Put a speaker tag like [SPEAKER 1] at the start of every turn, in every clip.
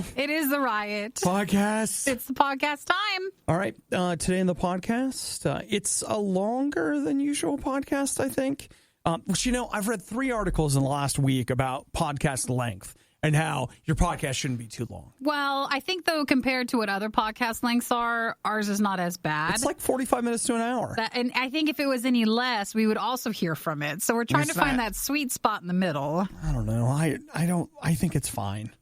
[SPEAKER 1] show.
[SPEAKER 2] It is the Riot
[SPEAKER 1] Podcast.
[SPEAKER 2] It's the podcast time.
[SPEAKER 1] All right. Today in the podcast, it's a longer than usual podcast, I think. Which, I've read 3 articles in the last week about podcast length and how your podcast shouldn't be too long.
[SPEAKER 2] Well, I think, though, compared to what other podcast lengths are, ours is not as bad.
[SPEAKER 1] It's like 45 minutes to an hour.
[SPEAKER 2] And I think if it was any less, we would also hear from it. So we're trying to find that sweet spot in the middle.
[SPEAKER 1] I don't know. I think it's fine.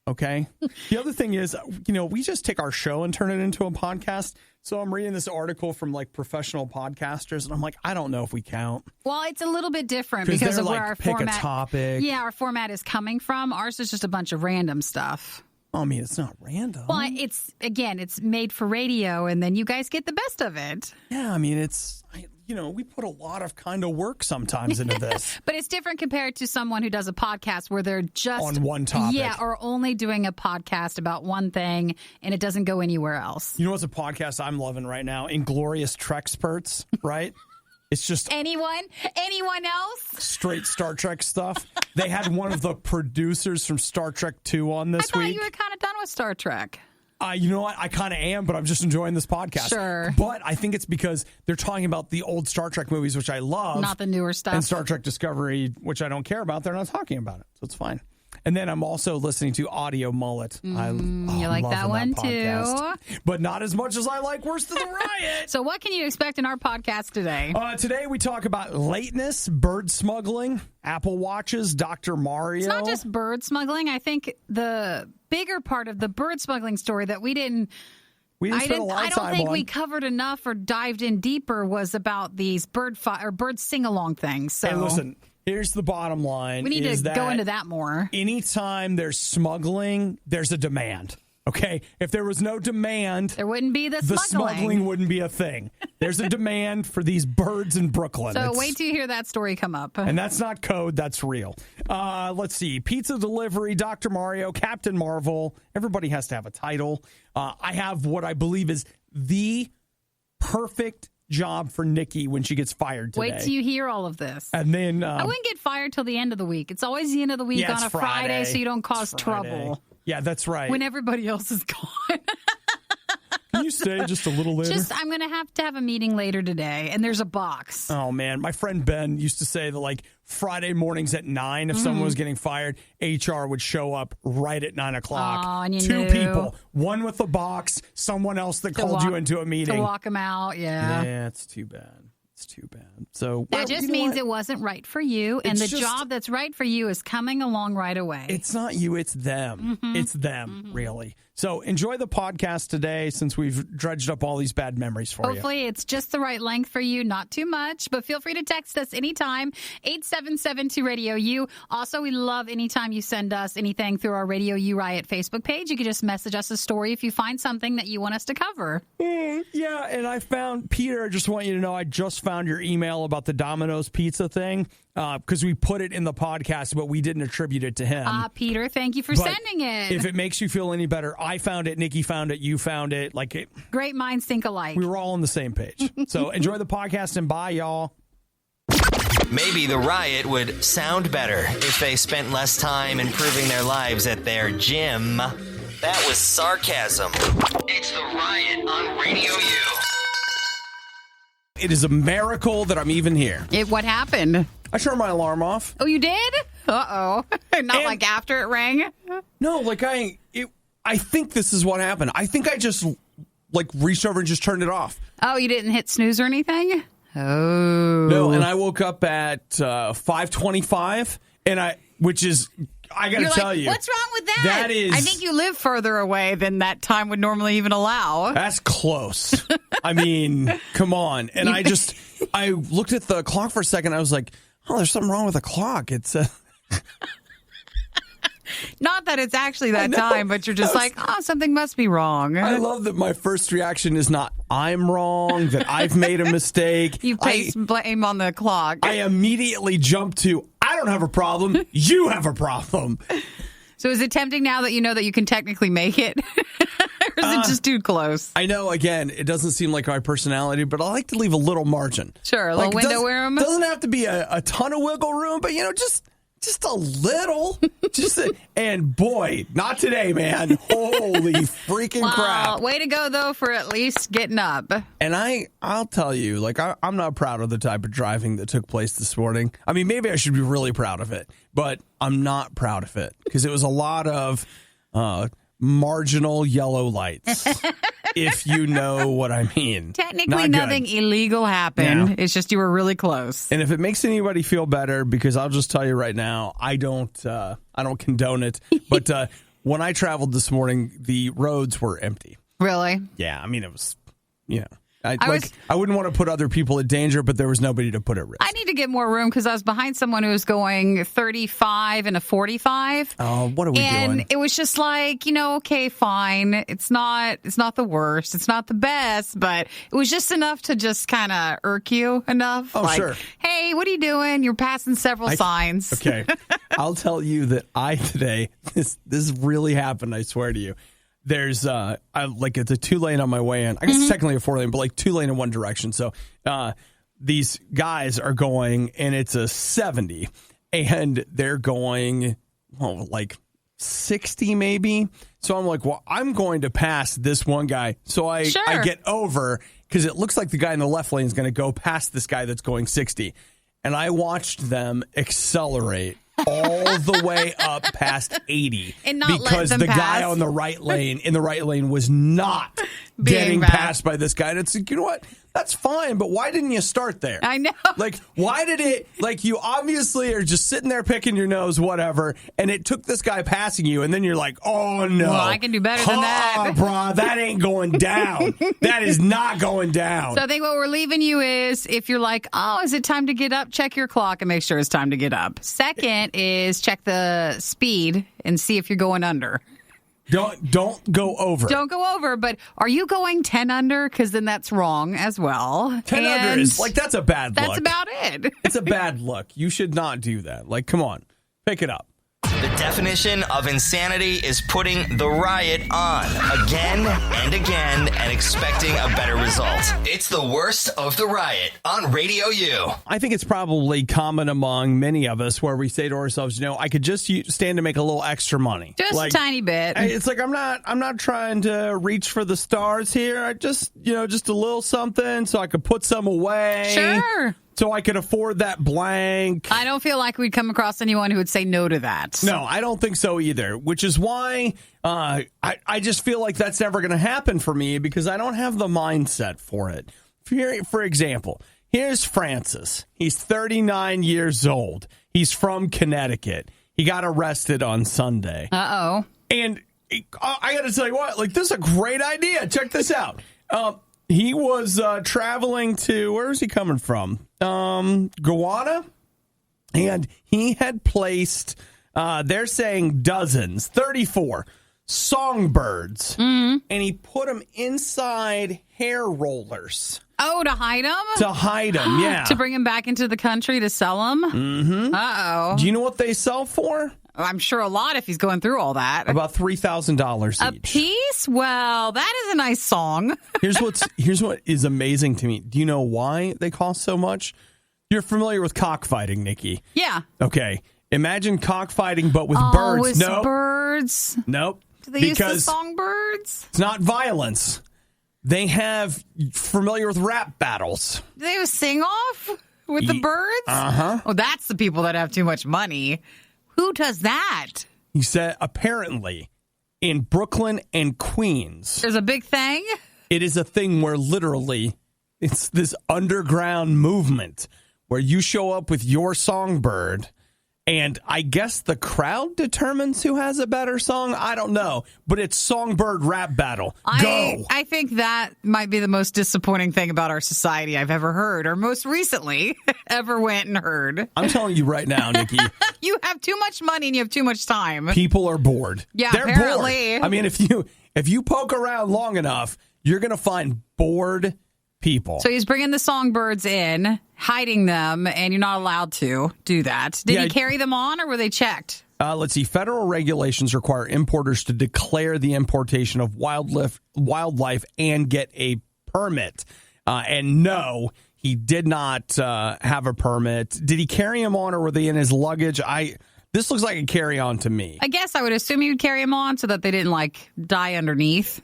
[SPEAKER 1] Okay. The other thing is, we just take our show and turn it into a podcast. So I'm reading this article from like professional podcasters, and I'm like, I don't know if we count.
[SPEAKER 2] Well, it's a little bit different because of where our
[SPEAKER 1] pick
[SPEAKER 2] format.
[SPEAKER 1] A topic.
[SPEAKER 2] Yeah, our format is coming from. Ours is just a bunch of random stuff.
[SPEAKER 1] I mean, it's not random.
[SPEAKER 2] Well, it's made for radio, and then you guys get the best of it.
[SPEAKER 1] Yeah, I mean, we put a lot of kind of work sometimes into this.
[SPEAKER 2] But it's different compared to someone who does a podcast where they're just
[SPEAKER 1] on one topic.
[SPEAKER 2] Yeah, or only doing a podcast about one thing, and it doesn't go anywhere else.
[SPEAKER 1] You know what's a podcast I'm loving right now? Inglorious Trexperts, right? It's just
[SPEAKER 2] anyone else?
[SPEAKER 1] Straight Star Trek stuff. They had one of the producers from Star Trek 2 on this week.
[SPEAKER 2] I thought you were kind of done with Star Trek.
[SPEAKER 1] You know what? I kind of am, but I'm just enjoying this podcast.
[SPEAKER 2] Sure.
[SPEAKER 1] But I think it's because they're talking about the old Star Trek movies, which I love.
[SPEAKER 2] Not the newer stuff.
[SPEAKER 1] And Star Trek Discovery, which I don't care about. They're not talking about it. So it's fine. And then I'm also listening to Audio Mullet.
[SPEAKER 2] You like that one too?
[SPEAKER 1] But not as much as I like Worst of the Riot.
[SPEAKER 2] So what can you expect in our podcast today?
[SPEAKER 1] Today we talk about lateness, bird smuggling, Apple Watches, Dr. Mario.
[SPEAKER 2] It's not just bird smuggling. I think the bigger part of the bird smuggling story that we didn't spend a lot of time on. I don't think we covered enough or dived in deeper was about these bird sing-along things. So.
[SPEAKER 1] Hey, listen. Here's the bottom line.
[SPEAKER 2] We need to go into that more.
[SPEAKER 1] Anytime there's smuggling, there's a demand. Okay? If there was no demand,
[SPEAKER 2] there wouldn't be the
[SPEAKER 1] smuggling wouldn't be a thing. There's a demand for these birds in Brooklyn.
[SPEAKER 2] So wait till you hear that story come up.
[SPEAKER 1] And that's not code, that's real. Let's see. Pizza delivery, Dr. Mario, Captain Marvel. Everybody has to have a title. I have what I believe is the perfect job for Nikki when she gets fired today.
[SPEAKER 2] Wait till you hear all of this.
[SPEAKER 1] And then
[SPEAKER 2] I wouldn't get fired till the end of the week. It's always the end of the week on a Friday, so you don't cause trouble.
[SPEAKER 1] Yeah, that's right.
[SPEAKER 2] When everybody else is gone.
[SPEAKER 1] Can you stay just a little later?
[SPEAKER 2] I'm going to have a meeting later today, and there's a box.
[SPEAKER 1] Oh, man. My friend Ben used to say that, Friday mornings at 9, if someone was getting fired, HR would show up right at 9 o'clock.
[SPEAKER 2] Oh, and you
[SPEAKER 1] 2
[SPEAKER 2] knew.
[SPEAKER 1] people. One with a box, someone else that called you into a meeting.
[SPEAKER 2] To walk them out, yeah.
[SPEAKER 1] Yeah, it's too bad. It's too bad. So
[SPEAKER 2] that just means it wasn't right for you, and the job that's right for you is coming along right away.
[SPEAKER 1] It's not you, it's them. It's them, really. So enjoy the podcast today since we've dredged up all these bad memories for you.
[SPEAKER 2] Hopefully it's just the right length for you, not too much, but feel free to text us anytime, 877-2-RADIO-U. Also, we love anytime you send us anything through our RadioU Riot Facebook page. You can just message us a story if you find something that you want us to cover.
[SPEAKER 1] Yeah, and I found, Peter, I just want you to know, I just found your email about the Domino's pizza thing because we put it in the podcast, but we didn't attribute it to him.
[SPEAKER 2] Peter, thank you for sending it.
[SPEAKER 1] If it makes you feel any better, I found it, Nikki found it, you found it.
[SPEAKER 2] Great minds think alike.
[SPEAKER 1] We were all on the same page. So enjoy the podcast and bye, y'all.
[SPEAKER 3] Maybe the Riot would sound better if they spent less time improving their lives at their gym. That was sarcasm. It's the Riot on RadioU.
[SPEAKER 1] It is a miracle that I'm even here.
[SPEAKER 2] What happened?
[SPEAKER 1] I turned my alarm off.
[SPEAKER 2] Oh, you did? Uh-oh. Not after it rang?
[SPEAKER 1] No, I think this is what happened. I think I just reached over and just turned it off.
[SPEAKER 2] Oh, you didn't hit snooze or anything? Oh.
[SPEAKER 1] No, and I woke up at 5:25, I got to tell you.
[SPEAKER 2] What's wrong with that?
[SPEAKER 1] That is.
[SPEAKER 2] I think you live further away than that time would normally even allow.
[SPEAKER 1] That's close. I mean, come on. And I looked at the clock for a second. I was like, oh, there's something wrong with the clock. It's
[SPEAKER 2] not that it's actually that time, but you're just something must be wrong.
[SPEAKER 1] I love that my first reaction is not, I'm wrong, that I've made a mistake.
[SPEAKER 2] You place blame on the clock.
[SPEAKER 1] I immediately jump to, I don't have a problem. You have a problem.
[SPEAKER 2] So is it tempting now that you know that you can technically make it? Or is it just too close?
[SPEAKER 1] I know, again, it doesn't seem like my personality, but I like to leave a little margin.
[SPEAKER 2] Sure, a little window room.
[SPEAKER 1] Doesn't have to be a ton of wiggle room, but, just Just a little. And boy, not today, man. Holy freaking crap.
[SPEAKER 2] Way to go, though, for at least getting up.
[SPEAKER 1] And I'll tell you, like, I'm not proud of the type of driving that took place this morning. I mean, maybe I should be really proud of it, but I'm not proud of it because it was a lot of marginal yellow lights, if you know what I mean.
[SPEAKER 2] Technically, nothing illegal happened. Yeah. It's just you were really close.
[SPEAKER 1] And if it makes anybody feel better, because I'll just tell you right now, I don't condone it. But when I traveled this morning, the roads were empty.
[SPEAKER 2] Really?
[SPEAKER 1] Yeah. I mean, it was, I wouldn't want to put other people in danger, but there was nobody to put at risk.
[SPEAKER 2] I need to get more room because I was behind someone who was going 35 and a 45.
[SPEAKER 1] Oh, what are we doing?
[SPEAKER 2] And it was just like, okay, fine. It's not the worst. It's not the best, but it was just enough to just kind of irk you enough.
[SPEAKER 1] Oh, like, sure.
[SPEAKER 2] Hey, what are you doing? You're passing several signs.
[SPEAKER 1] Okay. I'll tell you that today, this really happened, I swear to you. There's it's a 2-lane on my way in. I guess it's technically a 4-lane, but like 2-lane in one direction. So these guys are going, and it's a 70, and they're going like 60 maybe. So I'm like, well, I'm going to pass this one guy. So I get over because it looks like the guy in the left lane is going to go past this guy that's going 60, and I watched them accelerate all the way up past 80
[SPEAKER 2] and not
[SPEAKER 1] because the guy on the right lane was not getting passed by this guy. And it's like, you know what? That's fine, but why didn't you start there?
[SPEAKER 2] I know.
[SPEAKER 1] Like, why did it, like, you obviously are just sitting there picking your nose, whatever, and it took this guy passing you, and then you're like, oh, no.
[SPEAKER 2] Well, I can do better than that.
[SPEAKER 1] Brah, that ain't going down. That is not going down.
[SPEAKER 2] So I think what we're leaving you is, if you're like, oh, is it time to get up? Check your clock and make sure it's time to get up. Second is check the speed and see if you're going under.
[SPEAKER 1] Don't go over.
[SPEAKER 2] Don't go over, but are you going 10 under? Because then that's wrong as well.
[SPEAKER 1] 10 under is, like, that's a bad look.
[SPEAKER 2] That's about it.
[SPEAKER 1] It's a bad look. You should not do that. Like, come on. Pick it up.
[SPEAKER 3] The definition of insanity is putting the riot on again and again and expecting a better result. It's the worst of the riot on Radio U.
[SPEAKER 1] I think it's probably common among many of us where we say to ourselves, I could just stand to make a little extra money.
[SPEAKER 2] Just a tiny bit.
[SPEAKER 1] It's like I'm not trying to reach for the stars here. I just a little something so I could put some away.
[SPEAKER 2] Sure.
[SPEAKER 1] So I could afford that blank.
[SPEAKER 2] I don't feel like we'd come across anyone who would say no to that.
[SPEAKER 1] No, I don't think so either, which is why I just feel like that's never going to happen for me because I don't have the mindset for it. For example, here's Francis. He's 39 years old. He's from Connecticut. He got arrested on Sunday.
[SPEAKER 2] Uh-oh.
[SPEAKER 1] And I got to tell you what, like, this is a great idea. Check this out. He was traveling to, where is he coming from? Guyana. And he had placed, they're saying dozens, 34 songbirds. Mm-hmm. And he put them inside hair rollers.
[SPEAKER 2] Oh, to hide them?
[SPEAKER 1] To hide them, yeah.
[SPEAKER 2] To bring them back into the country to sell them?
[SPEAKER 1] Mm-hmm.
[SPEAKER 2] Uh-oh.
[SPEAKER 1] Do you know what they sell for?
[SPEAKER 2] I'm sure a lot if he's going through all that.
[SPEAKER 1] About $3,000 each.
[SPEAKER 2] A piece? Well, that is a nice song.
[SPEAKER 1] Here's what is amazing to me. Do you know why they cost so much? You're familiar with cockfighting, Nikki.
[SPEAKER 2] Yeah.
[SPEAKER 1] Okay. Imagine cockfighting, but with birds.
[SPEAKER 2] With birds?
[SPEAKER 1] Nope.
[SPEAKER 2] Do they use the songbirds?
[SPEAKER 1] It's not violence. They have, familiar with rap battles.
[SPEAKER 2] Do they have a sing-off with the birds?
[SPEAKER 1] Uh-huh.
[SPEAKER 2] Oh, that's the people that have too much money. Who does that?
[SPEAKER 1] He said, apparently, in Brooklyn and Queens.
[SPEAKER 2] There's a big thing?
[SPEAKER 1] It is a thing where literally it's this underground movement where you show up with your songbird, and I guess the crowd determines who has a better song. I don't know, but it's songbird rap battle. Go!
[SPEAKER 2] I think that might be the most disappointing thing about our society I've ever heard, or most recently ever went and heard.
[SPEAKER 1] I'm telling you right now, Nikki.
[SPEAKER 2] You have too much money and you have too much time.
[SPEAKER 1] People are bored.
[SPEAKER 2] Yeah,
[SPEAKER 1] they're
[SPEAKER 2] apparently.
[SPEAKER 1] bored. I mean, if you poke around long enough, you're going to find bored people.
[SPEAKER 2] So he's bringing the songbirds in, hiding them, and you're not allowed to do that. Did he carry them on, or were they checked?
[SPEAKER 1] Let's see. Federal regulations require importers to declare the importation of wildlife and get a permit. And no, he did not have a permit. Did he carry them on, or were they in his luggage? This looks like a carry-on to me.
[SPEAKER 2] I guess I would assume you'd carry them on so that they didn't, like, die underneath.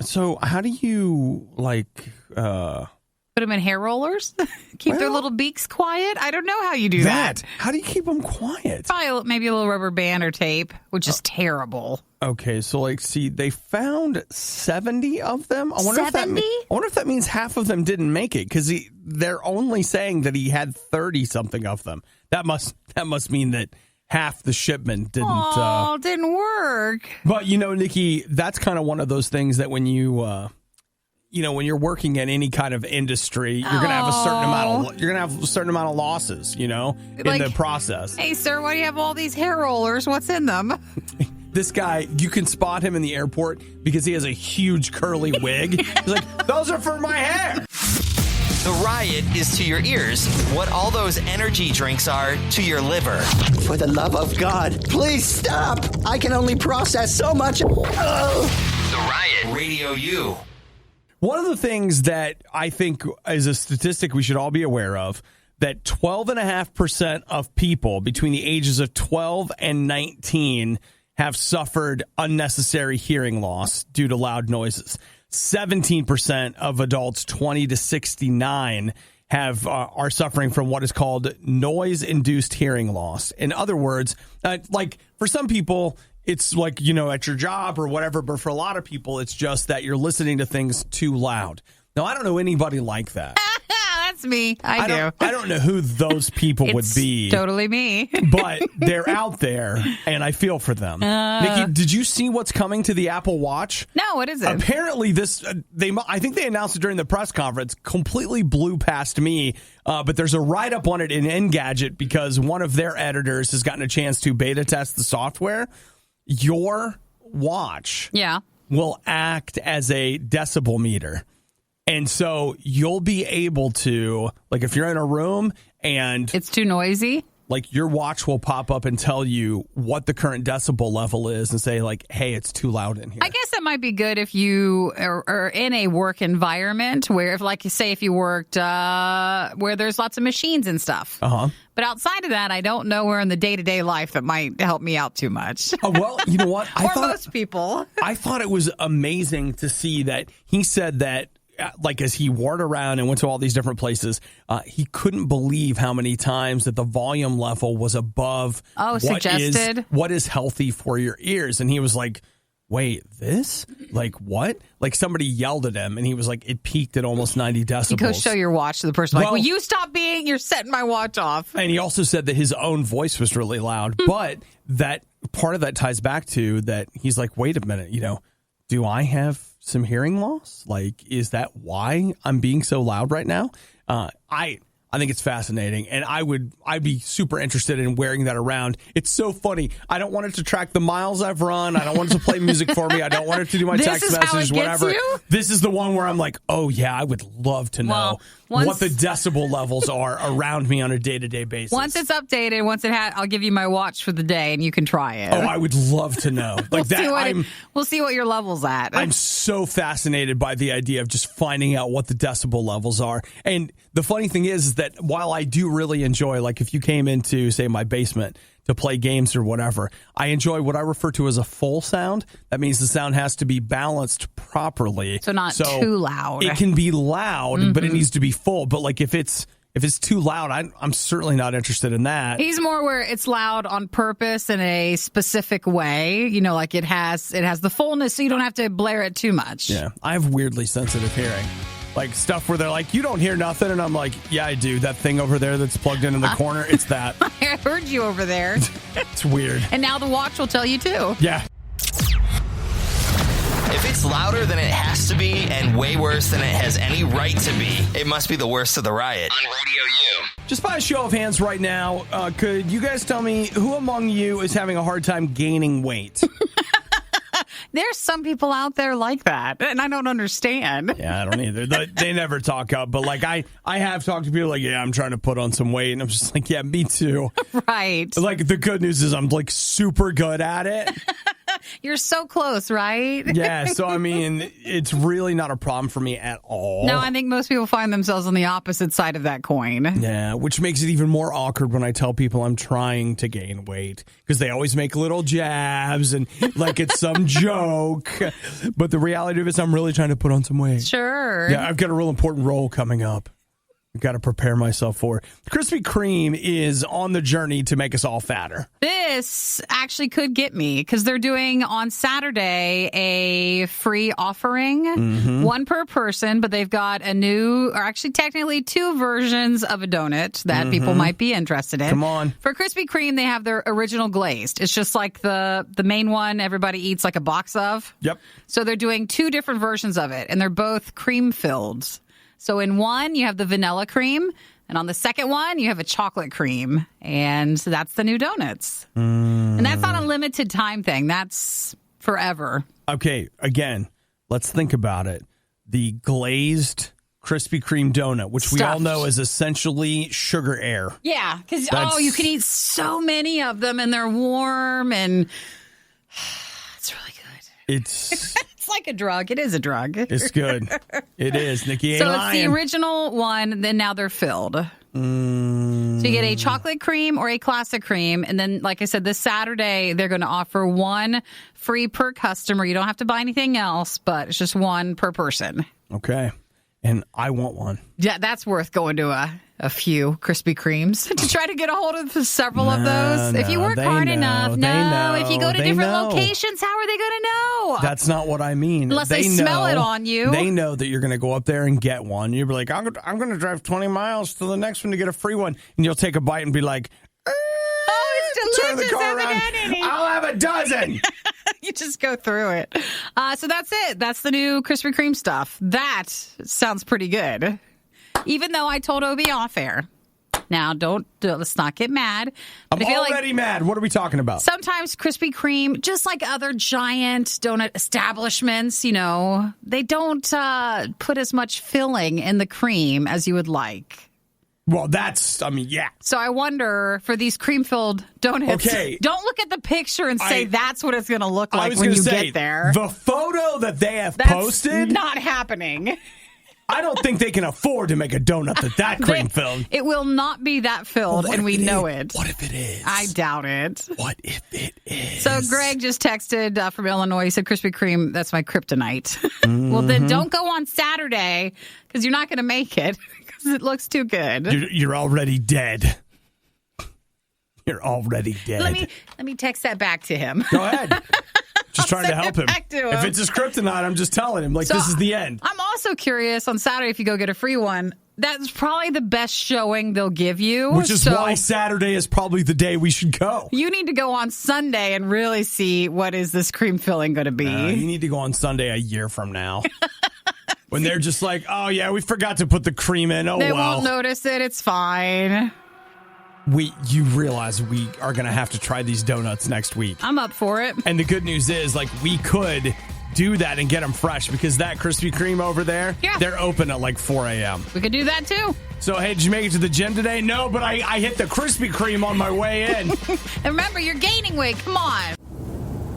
[SPEAKER 1] So how do you, like...
[SPEAKER 2] Put them in hair rollers? Keep their little beaks quiet? I don't know how you do that.
[SPEAKER 1] How do you keep them quiet?
[SPEAKER 2] Probably maybe a little rubber band or tape, which is terrible.
[SPEAKER 1] Okay, so like, see, they found 70 of them. I wonder
[SPEAKER 2] 70?
[SPEAKER 1] I wonder if that means half of them didn't make it, because they're only saying that he had 30 something of them. That must mean that half the shipment didn't.
[SPEAKER 2] Didn't work.
[SPEAKER 1] But Nikki, that's kind of one of those things that when you. When you're working in any kind of industry, you're gonna have a certain amount of losses, in the process.
[SPEAKER 2] Hey, sir, why do you have all these hair rollers? What's in them?
[SPEAKER 1] This guy, you can spot him in the airport because he has a huge curly wig. He's like, those are for my hair.
[SPEAKER 3] The riot is to your ears what all those energy drinks are to your liver.
[SPEAKER 4] For the love of God, please stop. I can only process so much.
[SPEAKER 3] The Riot, RadioU.
[SPEAKER 1] One of the things that I think is a statistic we should all be aware of, that 12.5% of people between the ages of 12 and 19 have suffered unnecessary hearing loss due to loud noises. 17% of adults 20 to 69 are suffering from what is called noise-induced hearing loss. In other words, like for some people, it's like, at your job or whatever, but for a lot of people, it's just that you're listening to things too loud. Now, I don't know anybody like that.
[SPEAKER 2] That's me. I do.
[SPEAKER 1] I don't know who those people would be.
[SPEAKER 2] Totally me.
[SPEAKER 1] But they're out there, and I feel for them. Nikki, did you see what's coming to the Apple Watch?
[SPEAKER 2] No, what is it?
[SPEAKER 1] Apparently, I think they announced it during the press conference, completely blew past me. But there's a write-up on it in Engadget because one of their editors has gotten a chance to beta test the software. Your watch will act as a decibel meter. And so you'll be able to, like, if you're in a room and
[SPEAKER 2] it's too noisy,
[SPEAKER 1] like, your watch will pop up and tell you what the current decibel level is and say, like, hey, it's too loud in here.
[SPEAKER 2] I guess that might be good if you are in a work environment where, if you worked where there's lots of machines and stuff.
[SPEAKER 1] Uh-huh.
[SPEAKER 2] But outside of that, I don't know where in the day-to-day life that might help me out too much.
[SPEAKER 1] Oh, well, you know what?
[SPEAKER 2] Most people.
[SPEAKER 1] I thought it was amazing to see that he said that, like, as he wore around and went to all these different places, he couldn't believe how many times that the volume level was above
[SPEAKER 2] suggested
[SPEAKER 1] what is healthy for your ears. And he was like, wait, this? Like, what? Like, somebody yelled at him, and he was like, it peaked at almost 90 decibels.
[SPEAKER 2] You go show your watch to the person, will you stop you're setting my watch off.
[SPEAKER 1] And he also said that his own voice was really loud. But that part of that ties back to that he's like, wait a minute, do I have some hearing loss? Like, is that why I'm being so loud right now? I think it's fascinating, and I'd be super interested in wearing that around. It's so funny. I don't want it to track the miles I've run. I don't want it to play music for me. I don't want it to do my text messages, whatever. This is the one where I'm like, oh yeah, I would love to know what the decibel levels are around me on a day-to-day basis.
[SPEAKER 2] Once it's updated, I'll give you my watch for the day, and you can try it.
[SPEAKER 1] Oh, I would love to know. Like
[SPEAKER 2] we'll see what your level's at.
[SPEAKER 1] I'm so fascinated by the idea of just finding out what the decibel levels are. And the funny thing is that while I do really enjoy, like, if you came into, say, my basement to play games or whatever, I enjoy what I refer to as a full sound. That means the sound has to be balanced properly.
[SPEAKER 2] So not too loud.
[SPEAKER 1] It can be loud, but it needs to be full. But, like, if it's too loud, I'm certainly not interested in that.
[SPEAKER 2] He's more where it's loud on purpose in a specific way. Like it has the fullness, so you don't have to blare it too much.
[SPEAKER 1] Yeah, I have weirdly sensitive hearing. Like, stuff where they're like, you don't hear nothing. And I'm like, yeah, I do. That thing over there that's plugged in the corner, it's that.
[SPEAKER 2] I heard you over there.
[SPEAKER 1] It's weird.
[SPEAKER 2] And now the watch will tell you, too.
[SPEAKER 1] Yeah.
[SPEAKER 3] If it's louder than it has to be and way worse than it has any right to be, it must be the worst of the riot. On RadioU.
[SPEAKER 1] Just by a show of hands right now, could you guys tell me who among you is having a hard time gaining weight?
[SPEAKER 2] There's some people out there like that, and I don't understand.
[SPEAKER 1] Yeah, I don't either. They never talk up, but like I have talked to people like, yeah, I'm trying to put on some weight, and I'm just like, yeah, me too.
[SPEAKER 2] Right.
[SPEAKER 1] Like, the good news is I'm like super good at it.
[SPEAKER 2] You're so close, right?
[SPEAKER 1] Yeah, so I mean, it's really not a problem for me at all.
[SPEAKER 2] No, I think most people find themselves on the opposite side of that coin.
[SPEAKER 1] Yeah, which makes it even more awkward when I tell people I'm trying to gain weight because they always make little jabs and like it's some joke. But the reality of it is I'm really trying to put on some weight.
[SPEAKER 2] Sure.
[SPEAKER 1] Yeah, I've got a real important role coming up. I've got to prepare myself for it. Krispy Kreme is on the journey to make us all fatter.
[SPEAKER 2] This actually could get me because they're doing on Saturday a free offering, one per person, but they've got a new, or actually technically two versions of a donut that people might be interested in.
[SPEAKER 1] Come on.
[SPEAKER 2] For Krispy Kreme, they have their original glazed. It's just like the main one everybody eats like a box of.
[SPEAKER 1] Yep.
[SPEAKER 2] So they're doing two different versions of it, and they're both cream filled. So in one, you have the vanilla cream, and on the second one, you have a chocolate cream, and that's the new donuts. And that's not a limited time thing. That's forever.
[SPEAKER 1] Okay, again, let's think about it. The glazed Krispy Kreme donut, which we all
[SPEAKER 2] Stuffed.
[SPEAKER 1] know is essentially sugar air.
[SPEAKER 2] Yeah, because,
[SPEAKER 1] That's-
[SPEAKER 2] you can eat so many of them, and they're warm, and it's really good.
[SPEAKER 1] It's
[SPEAKER 2] It's like a drug. It is a drug.
[SPEAKER 1] it's good. It is. Nikki ain't
[SPEAKER 2] So it's
[SPEAKER 1] lying.
[SPEAKER 2] the original one, then now they're filled. So you get a chocolate cream or a classic cream. And then, like I said, this Saturday, they're going to offer one free per customer. You don't have to buy anything else, but it's just one per person.
[SPEAKER 1] Okay. And I want one.
[SPEAKER 2] Yeah, that's worth going to a few Krispy Kremes to try to get a hold of several of those. If you
[SPEAKER 1] no,
[SPEAKER 2] work
[SPEAKER 1] they
[SPEAKER 2] hard
[SPEAKER 1] know,
[SPEAKER 2] enough,
[SPEAKER 1] they
[SPEAKER 2] no. If you go to
[SPEAKER 1] they
[SPEAKER 2] different
[SPEAKER 1] know.
[SPEAKER 2] locations, how are they going to know?
[SPEAKER 1] That's not what I mean.
[SPEAKER 2] Unless they smell it on you.
[SPEAKER 1] They know that you're going to go up there and get one. You'll be like, I'm going to drive 20 miles to the next one to get a free one. And you'll take a bite and be like,
[SPEAKER 2] Oh, it's
[SPEAKER 1] turn the
[SPEAKER 2] delicious.
[SPEAKER 1] car
[SPEAKER 2] Haven't
[SPEAKER 1] around.
[SPEAKER 2] had any.
[SPEAKER 1] I'll have a dozen.
[SPEAKER 2] You just go through it. So that's it. That's the new Krispy Kreme stuff. That sounds pretty good. Even though I told Obi off air. Now, let's not get mad.
[SPEAKER 1] I'm
[SPEAKER 2] But I feel
[SPEAKER 1] already mad. What are we talking about?
[SPEAKER 2] sometimes Krispy Kreme, just like other giant donut establishments, they don't put as much filling in the cream as you would like.
[SPEAKER 1] Well, yeah.
[SPEAKER 2] So I wonder for these cream-filled donuts,
[SPEAKER 1] Okay.
[SPEAKER 2] don't look at the picture and say that's what it's going to look
[SPEAKER 1] I
[SPEAKER 2] like
[SPEAKER 1] was
[SPEAKER 2] when
[SPEAKER 1] gonna
[SPEAKER 2] you
[SPEAKER 1] say,
[SPEAKER 2] get there.
[SPEAKER 1] the photo that they have
[SPEAKER 2] That's
[SPEAKER 1] posted,
[SPEAKER 2] not happening.
[SPEAKER 1] I don't think they can afford to make a donut that cream filled.
[SPEAKER 2] It will not be that filled,
[SPEAKER 1] What
[SPEAKER 2] and
[SPEAKER 1] if
[SPEAKER 2] we
[SPEAKER 1] it
[SPEAKER 2] know
[SPEAKER 1] is?
[SPEAKER 2] it.
[SPEAKER 1] What if it is?
[SPEAKER 2] I doubt it.
[SPEAKER 1] What if it is?
[SPEAKER 2] So Greg just texted from Illinois. He said, Krispy Kreme, that's my kryptonite. Well, then don't go on Saturday because you're not going to make it because it looks too good.
[SPEAKER 1] You're already dead. You're already dead.
[SPEAKER 2] Let me text that back to him.
[SPEAKER 1] Go ahead. Just trying to
[SPEAKER 2] send
[SPEAKER 1] help
[SPEAKER 2] it
[SPEAKER 1] him.
[SPEAKER 2] back to him.
[SPEAKER 1] If it's his kryptonite, I'm just telling him,
[SPEAKER 2] So,
[SPEAKER 1] this is the end.
[SPEAKER 2] I'm also curious on Saturday if you go get a free one. That's probably the best showing they'll give you.
[SPEAKER 1] Which is
[SPEAKER 2] So
[SPEAKER 1] why Saturday is probably the day we should go.
[SPEAKER 2] you need to go on Sunday and really see what is this cream filling going to be.
[SPEAKER 1] You need to go on Sunday a year from now. When they're just like, oh, yeah, we forgot to put the cream in. Oh,
[SPEAKER 2] They
[SPEAKER 1] well.
[SPEAKER 2] won't notice it. It's fine.
[SPEAKER 1] You realize we are going to have to try these donuts next week.
[SPEAKER 2] I'm up for it.
[SPEAKER 1] And the good news is, we could do that and get them fresh because that Krispy Kreme over there, they're open at 4 a.m.
[SPEAKER 2] We could do that too.
[SPEAKER 1] So, hey, did you make it to the gym today? No, but I hit the Krispy Kreme on my way in.
[SPEAKER 2] And remember, you're gaining weight. Come on.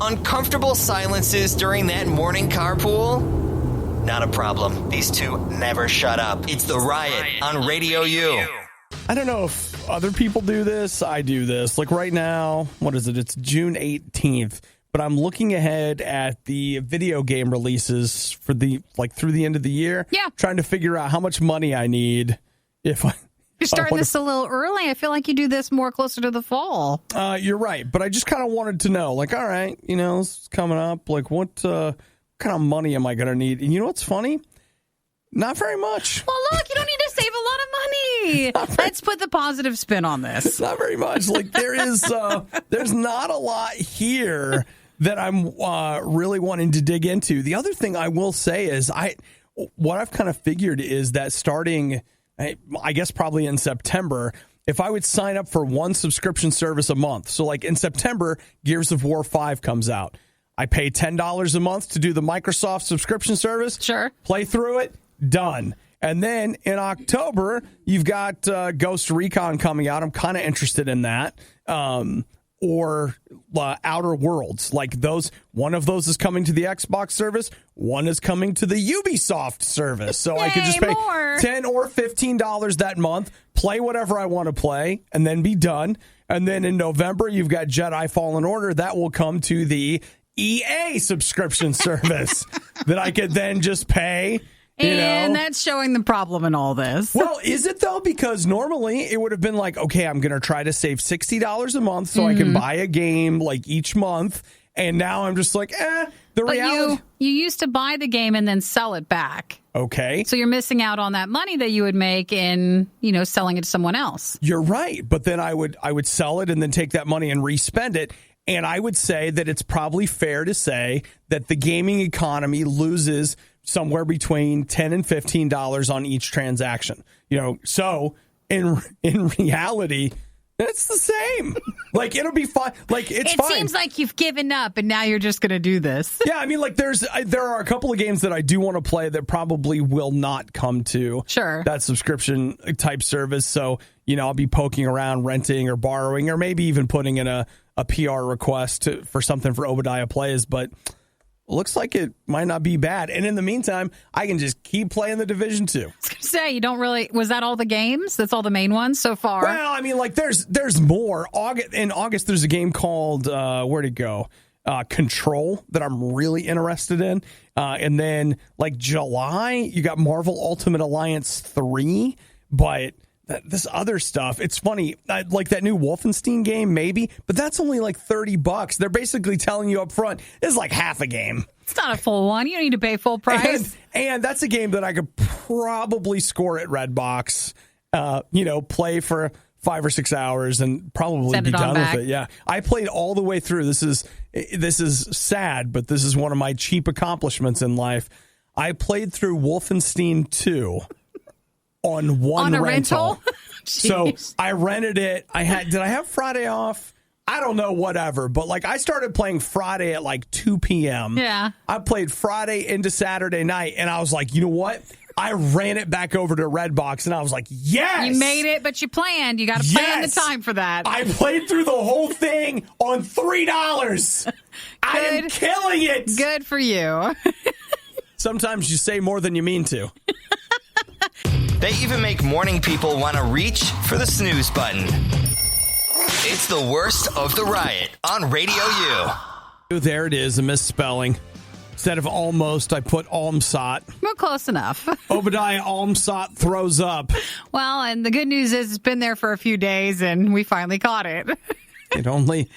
[SPEAKER 3] Uncomfortable silences during that morning carpool? Not a problem. These two never shut up. It's the Riot on Radio U.
[SPEAKER 1] I don't know if other people do this. I do this. Right now, what is it? It's June 18th. But I'm looking ahead at the video game releases for through the end of the year.
[SPEAKER 2] Yeah.
[SPEAKER 1] Trying to figure out how much money I need if I...
[SPEAKER 2] You're starting this a little early. I feel like you do this more closer to the fall.
[SPEAKER 1] You're right. But I just kind of wanted to know, all right, this is coming up. What kind of money am I going to need? And you know what's funny? Not very much.
[SPEAKER 2] Well, look, you don't need to save a lot of money. Let's put the positive spin on this.
[SPEAKER 1] Not very much. There's not a lot here that I'm really wanting to dig into. The other thing I will say is what I've kind of figured is that starting, I guess probably in September, if I would sign up for one subscription service a month. So in September, Gears of War 5 comes out. I pay $10 a month to do the Microsoft subscription service.
[SPEAKER 2] Sure.
[SPEAKER 1] Play through it. Done. And then in October, you've got Ghost Recon coming out. I'm kind of interested in that. or Outer Worlds. Like those, one of those is coming to the Xbox service, one is coming to the Ubisoft service. So I could just pay $10 or $15 that month, play whatever I want to play, and then be done. And then in November, you've got Jedi Fallen Order. That will come to the EA subscription service that I could then just pay.
[SPEAKER 2] And that's showing the problem in all this.
[SPEAKER 1] Well, is it though? Because normally it would have been like, okay, I'm going to try to save $60 a month so I can buy a game like each month. And now I'm just like, the reality.
[SPEAKER 2] You used to buy the game and then sell it back.
[SPEAKER 1] Okay.
[SPEAKER 2] So you're missing out on that money that you would make in, selling it to someone else.
[SPEAKER 1] You're right. But then I would sell it and then take that money and respend it. And I would say that it's probably fair to say that the gaming economy loses somewhere between $10 and $15 on each transaction. So in reality, it's the same. Like, it'll be fine. Like, it's fine.
[SPEAKER 2] It seems like you've given up and now you're just going to do this.
[SPEAKER 1] Yeah, I mean, like, there are a couple of games that I do want to play that probably will not come to that subscription type service. So, I'll be poking around, renting or borrowing, or maybe even putting in a PR request for something for Obadiah Plays, but looks like it might not be bad. And in the meantime, I can just keep playing The Division 2.
[SPEAKER 2] I was going to say, you don't really... Was that all the games? That's all the main ones so far?
[SPEAKER 1] Well, I mean, like, there's more. In August, there's a game called, where'd it go? Control that I'm really interested in. And then, like, July, you got Marvel Ultimate Alliance 3, but... This other stuff, it's funny, like that new Wolfenstein game, maybe, but that's only like $30. They're basically telling you up front, it's like half a game.
[SPEAKER 2] It's not a full one. You don't need to pay full price.
[SPEAKER 1] And that's a game that I could probably score at Redbox, play for 5 or 6 hours and probably be done with it. Yeah. I played all the way through. This is sad, but this is one of my cheap accomplishments in life. I played through Wolfenstein 2. On one rental. So I rented it. Did I have Friday off? I don't know, whatever. But like I started playing Friday at like 2 p.m.
[SPEAKER 2] Yeah.
[SPEAKER 1] I played Friday into Saturday night and I was like, you know what? I ran it back over to Redbox and I was like, yes!
[SPEAKER 2] You made it, but you planned. You got to plan the time for that.
[SPEAKER 1] I played through the whole thing on $3. I am killing it.
[SPEAKER 2] Good for you.
[SPEAKER 1] Sometimes you say more than you mean to.
[SPEAKER 3] They even make morning people want to reach for the snooze button. It's the worst of the riot on Radio U.
[SPEAKER 1] There it is, a misspelling. Instead of almost, I put Almsot.
[SPEAKER 2] Well, close enough. Obadiah
[SPEAKER 1] Almsot throws up.
[SPEAKER 2] Well, and the good news is it's been there for a few days, and we finally caught it.
[SPEAKER 1] It only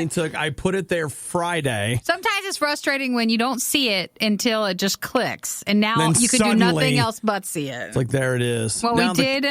[SPEAKER 1] took, I put it there Friday.
[SPEAKER 2] Sometimes it's frustrating when you don't see it until it just clicks. And now
[SPEAKER 1] then
[SPEAKER 2] you can do nothing else but see it.
[SPEAKER 1] It's like, there it is.
[SPEAKER 2] Well, we did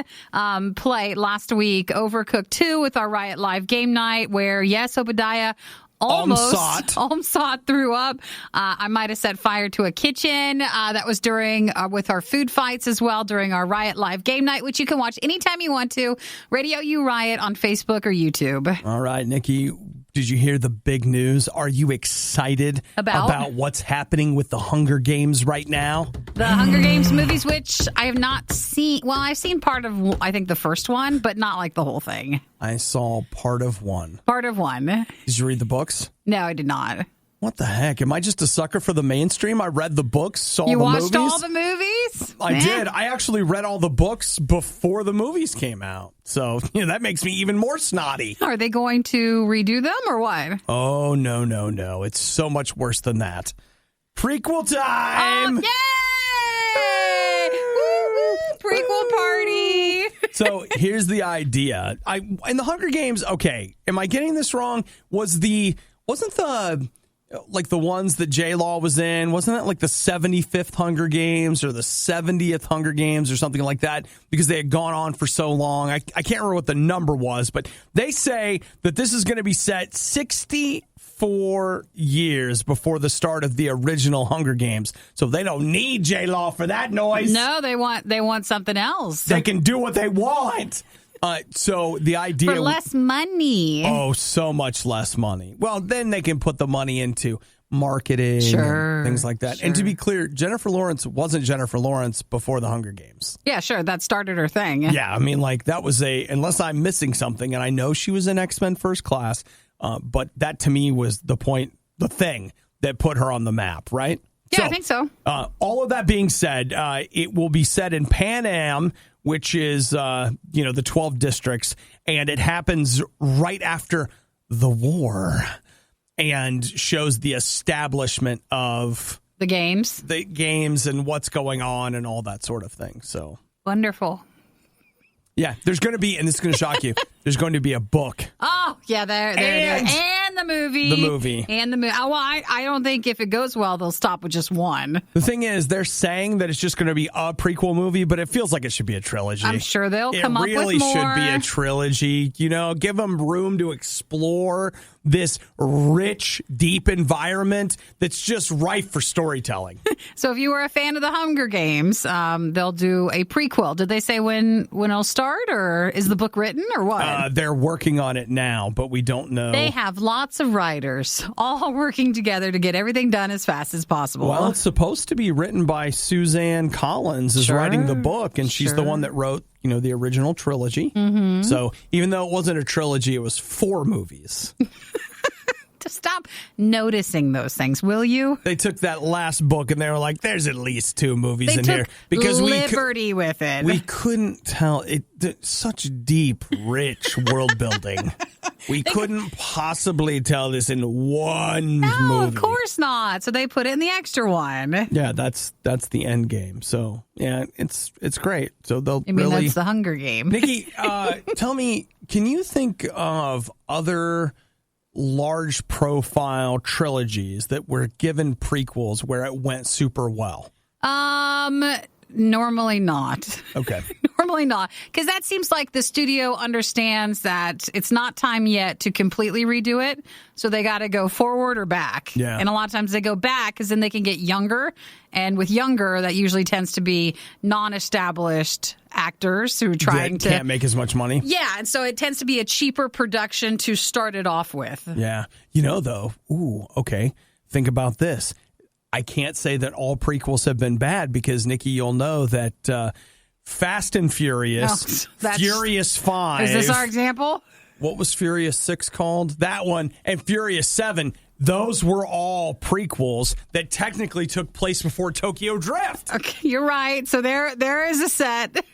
[SPEAKER 2] play last week Overcooked 2 with our Riot Live game night where, yes, Obadiah Almsot threw up. I might have set fire to a kitchen. That was during with our food fights as well during our Riot Live game night, which you can watch anytime you want to. Radio U Riot on Facebook or YouTube.
[SPEAKER 1] All right, Nikki, did you hear the big news? Are you excited about what's happening with the Hunger Games right now?
[SPEAKER 2] The Hunger Games movies, which I have not seen. Well, I've seen part of, I think, the first one, but not like the whole thing.
[SPEAKER 1] I saw part of one.
[SPEAKER 2] Part of one.
[SPEAKER 1] Did you read the books?
[SPEAKER 2] No, I did not.
[SPEAKER 1] What the heck? Am I just a sucker for the mainstream? I read the books, saw
[SPEAKER 2] you
[SPEAKER 1] the movies.
[SPEAKER 2] You watched all the movies?
[SPEAKER 1] I did. I actually read all the books before the movies came out. So, that makes me even more snotty.
[SPEAKER 2] Are they going to redo them or what?
[SPEAKER 1] Oh, no. It's so much worse than that. Prequel time!
[SPEAKER 2] Yay! Prequel party!
[SPEAKER 1] So here's the idea. In the Hunger Games, okay, am I getting this wrong? Wasn't the like the ones that J-Law was in, wasn't that like the 75th Hunger Games or the 70th Hunger Games or something like that? Because they had gone on for so long. I can't remember what the number was, but they say that this is going to be set 64 years before the start of the original Hunger Games. So they don't need J-Law for that noise.
[SPEAKER 2] No, they want something else.
[SPEAKER 1] They can do what they want. So the idea...
[SPEAKER 2] For less money.
[SPEAKER 1] Oh, so much less money. Well, then they can put the money into marketing,
[SPEAKER 2] Sure,
[SPEAKER 1] and things like that.
[SPEAKER 2] sure.
[SPEAKER 1] And to be clear, Jennifer Lawrence wasn't Jennifer Lawrence before the Hunger Games.
[SPEAKER 2] Yeah, sure. That started her thing.
[SPEAKER 1] Yeah, I mean, like, that was unless I'm missing something, and I know she was in X-Men First Class, but that to me was the thing that put her on the map, right?
[SPEAKER 2] Yeah, I think so.
[SPEAKER 1] All of that being said, it will be set in Pan Am, which is, the 12 districts, and it happens right after the war and shows the establishment of
[SPEAKER 2] The games.
[SPEAKER 1] and what's going on and all that sort of thing. So
[SPEAKER 2] Wonderful.
[SPEAKER 1] yeah, there's going to be, and this is going to shock you, there's going to be a book.
[SPEAKER 2] Oh, yeah, there it is. And the movie.
[SPEAKER 1] The movie.
[SPEAKER 2] And the movie. Oh, well, I don't think if it goes well, they'll stop with just one.
[SPEAKER 1] The thing is, they're saying that it's just going to be a prequel movie, but it feels like it should be a trilogy.
[SPEAKER 2] I'm sure they'll come up with more.
[SPEAKER 1] It really should be a trilogy. Give them room to explore this rich, deep environment that's just rife for storytelling.
[SPEAKER 2] So if you were a fan of the Hunger Games, they'll do a prequel. Did they say when it'll start, or is the book written, or what?
[SPEAKER 1] They're working on it now, but we don't know.
[SPEAKER 2] They have lots of writers all working together to get everything done as fast as possible.
[SPEAKER 1] Well, it's supposed to be written by Suzanne Collins is writing the book, and she's the one that wrote, the original trilogy. Mm-hmm. So even though it wasn't a trilogy, it was 4 movies.
[SPEAKER 2] To stop noticing those things, will you?
[SPEAKER 1] They took that last book and they were like, there's at least 2 movies
[SPEAKER 2] They
[SPEAKER 1] in
[SPEAKER 2] took
[SPEAKER 1] here. Because
[SPEAKER 2] liberty with it.
[SPEAKER 1] We couldn't tell. Such deep, rich world building. We couldn't possibly tell this in one movie.
[SPEAKER 2] No, of course not. So they put it in the extra one.
[SPEAKER 1] Yeah, that's the end game. So, yeah, it's great. So they'll
[SPEAKER 2] that's the Hunger Game.
[SPEAKER 1] Nikki, tell me, can you think of other large profile trilogies that were given prequels where it went super well?
[SPEAKER 2] Normally not.
[SPEAKER 1] Okay.
[SPEAKER 2] Normally not. Because that seems like the studio understands that it's not time yet to completely redo it. So they got to go forward or back.
[SPEAKER 1] Yeah.
[SPEAKER 2] And a lot of times they go back because then they can get younger. And with younger, that usually tends to be non-established actors who are trying to...
[SPEAKER 1] can't make as much money.
[SPEAKER 2] Yeah. And so it tends to be a cheaper production to start it off with.
[SPEAKER 1] Yeah. Though, okay. Think about this. I can't say that all prequels have been bad because, Nikki, you'll know that Fast and Furious, Furious 5.
[SPEAKER 2] Is this our example?
[SPEAKER 1] What was Furious 6 called? That one. And Furious 7. Those were all prequels that technically took place before Tokyo Drift.
[SPEAKER 2] Okay, you're right. So there is a set.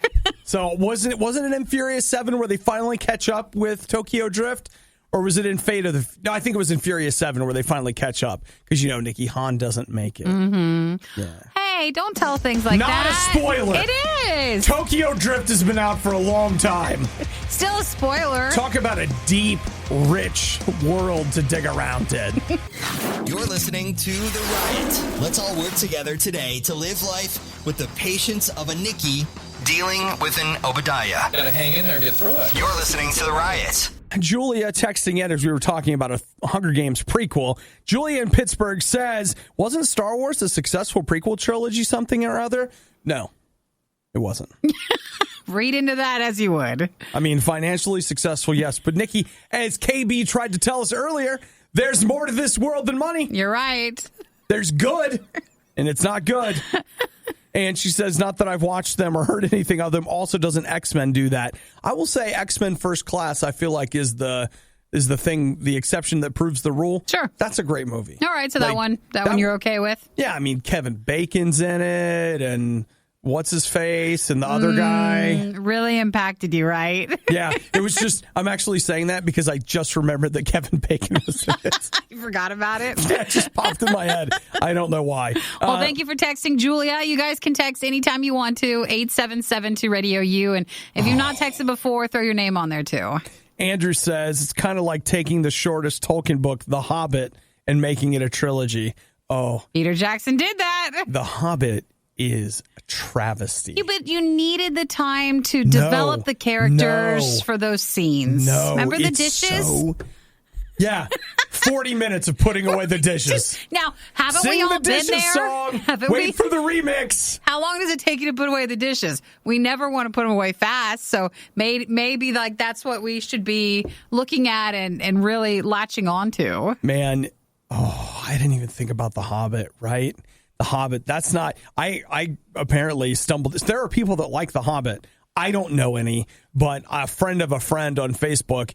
[SPEAKER 1] So wasn't it in Furious 7 where they finally catch up with Tokyo Drift? Or was it in Fate of the... No, I think it was in Furious 7 where they finally catch up. Because, Nikki, Han doesn't make it.
[SPEAKER 2] Mm-hmm.
[SPEAKER 1] Yeah.
[SPEAKER 2] Hey, don't tell things like that.
[SPEAKER 1] Not a spoiler.
[SPEAKER 2] It is.
[SPEAKER 1] Tokyo Drift has been out for a long time.
[SPEAKER 2] Still a spoiler.
[SPEAKER 1] Talk about a deep, rich world to dig around in.
[SPEAKER 3] You're listening to The Riot. Let's all work together today to live life with the patience of a Nikki dealing with an Obadiah.
[SPEAKER 5] Gotta hang in there and get through it.
[SPEAKER 3] You're listening to The Riot.
[SPEAKER 1] Julia texting in as we were talking about a Hunger Games prequel. Julia in Pittsburgh says, wasn't Star Wars a successful prequel trilogy something or other? No, it wasn't.
[SPEAKER 2] Read into that as you would.
[SPEAKER 1] I mean, financially successful, yes. But Nikki, as KB tried to tell us earlier, there's more to this world than money.
[SPEAKER 2] You're right.
[SPEAKER 1] There's good, and it's not good. And she says, not that I've watched them or heard anything of them. Also, doesn't X-Men do that? I will say X-Men First Class, I feel like, is the thing, the exception that proves the rule.
[SPEAKER 2] Sure.
[SPEAKER 1] That's a great movie.
[SPEAKER 2] All right, so that one you're okay with?
[SPEAKER 1] Yeah, I mean, Kevin Bacon's in it, and what's his face, and the other guy.
[SPEAKER 2] Really impacted you, right?
[SPEAKER 1] Yeah, it was just, I'm actually saying that because I just remembered that Kevin Bacon was in it.
[SPEAKER 2] You forgot about it?
[SPEAKER 1] That just popped in my head. I don't know why.
[SPEAKER 2] Well, thank you for texting, Julia. You guys can text anytime you want to, 877-2-RADIO-U. And if you've not texted before, throw your name on there, too.
[SPEAKER 1] Andrew says it's kind of like taking the shortest Tolkien book, The Hobbit, and making it a trilogy. Oh.
[SPEAKER 2] Peter Jackson did that.
[SPEAKER 1] The Hobbit is a travesty.
[SPEAKER 2] Yeah, but you needed the time to develop the characters for those scenes.
[SPEAKER 1] No.
[SPEAKER 2] Remember the dishes?
[SPEAKER 1] Yeah. 40 minutes of putting away the dishes.
[SPEAKER 2] Now, haven't
[SPEAKER 1] Sing
[SPEAKER 2] we all
[SPEAKER 1] the
[SPEAKER 2] been
[SPEAKER 1] dishes
[SPEAKER 2] there?
[SPEAKER 1] song.
[SPEAKER 2] Haven't
[SPEAKER 1] Wait for the remix.
[SPEAKER 2] How long does it take you to put away the dishes? We never want to put them away fast. So maybe that's what we should be looking at and really latching on to.
[SPEAKER 1] Man, Oh, I didn't even think about The Hobbit, right? The Hobbit, that's not, I apparently stumbled. There are people that like The Hobbit. I don't know any, but a friend of a friend on Facebook,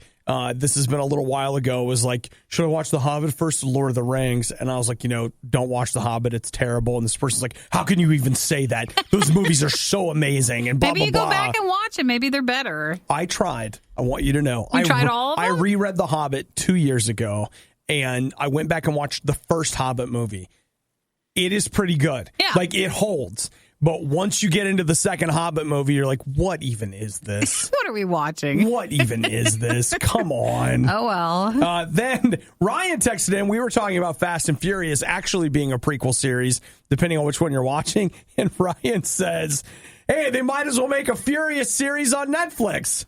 [SPEAKER 1] this has been a little while ago, was like, should I watch The Hobbit first or Lord of the Rings? And I was like, don't watch The Hobbit. It's terrible. And this person's like, how can you even say that? Those movies are so amazing. And blah,
[SPEAKER 2] Maybe you
[SPEAKER 1] blah,
[SPEAKER 2] go
[SPEAKER 1] blah.
[SPEAKER 2] back and watch it. Maybe they're better.
[SPEAKER 1] I tried. I want you to know.
[SPEAKER 2] You tried all of them?
[SPEAKER 1] I reread The Hobbit 2 years ago, and I went back and watched the first Hobbit movie. It is pretty good.
[SPEAKER 2] Yeah.
[SPEAKER 1] Like, it holds. But once you get into the second Hobbit movie, you're like, what even is this?
[SPEAKER 2] What are we watching?
[SPEAKER 1] What even is this? Come on.
[SPEAKER 2] Oh, well.
[SPEAKER 1] Then Ryan texted in. We were talking about Fast and Furious actually being a prequel series, depending on which one you're watching. And Ryan says, hey, they might as well make a Furious series on Netflix.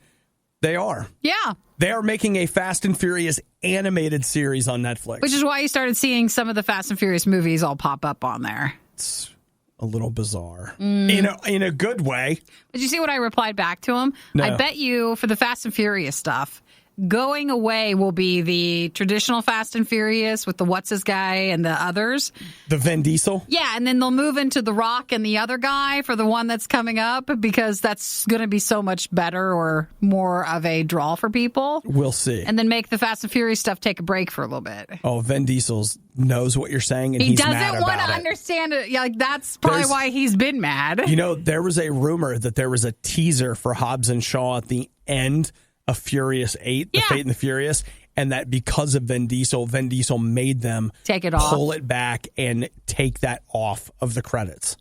[SPEAKER 1] They are.
[SPEAKER 2] Yeah.
[SPEAKER 1] They are making a Fast and Furious animated series on Netflix.
[SPEAKER 2] Which is why you started seeing some of the Fast and Furious movies all pop up on there.
[SPEAKER 1] It's a little bizarre in a good way.
[SPEAKER 2] Did you see what I replied back to him?
[SPEAKER 1] No.
[SPEAKER 2] I bet you for the Fast and Furious stuff, going away will be the traditional Fast and Furious with the what's his guy and the others.
[SPEAKER 1] The Vin Diesel?
[SPEAKER 2] Yeah, and then they'll move into The Rock and the other guy for the one that's coming up because that's going to be so much better or more of a draw for people.
[SPEAKER 1] We'll see.
[SPEAKER 2] And then make the Fast and Furious stuff take a break for a little bit.
[SPEAKER 1] Oh, Vin Diesel knows what you're saying, and
[SPEAKER 2] He
[SPEAKER 1] he's
[SPEAKER 2] doesn't
[SPEAKER 1] mad
[SPEAKER 2] want
[SPEAKER 1] about
[SPEAKER 2] to
[SPEAKER 1] it.
[SPEAKER 2] understand it. Yeah, like that's probably why he's been mad.
[SPEAKER 1] There was a rumor that there was a teaser for Hobbs and Shaw at the end of Furious 8, The Fate and the Furious, and that because of Vin Diesel made them
[SPEAKER 2] take it off,
[SPEAKER 1] pull it back, and take that off of the credits.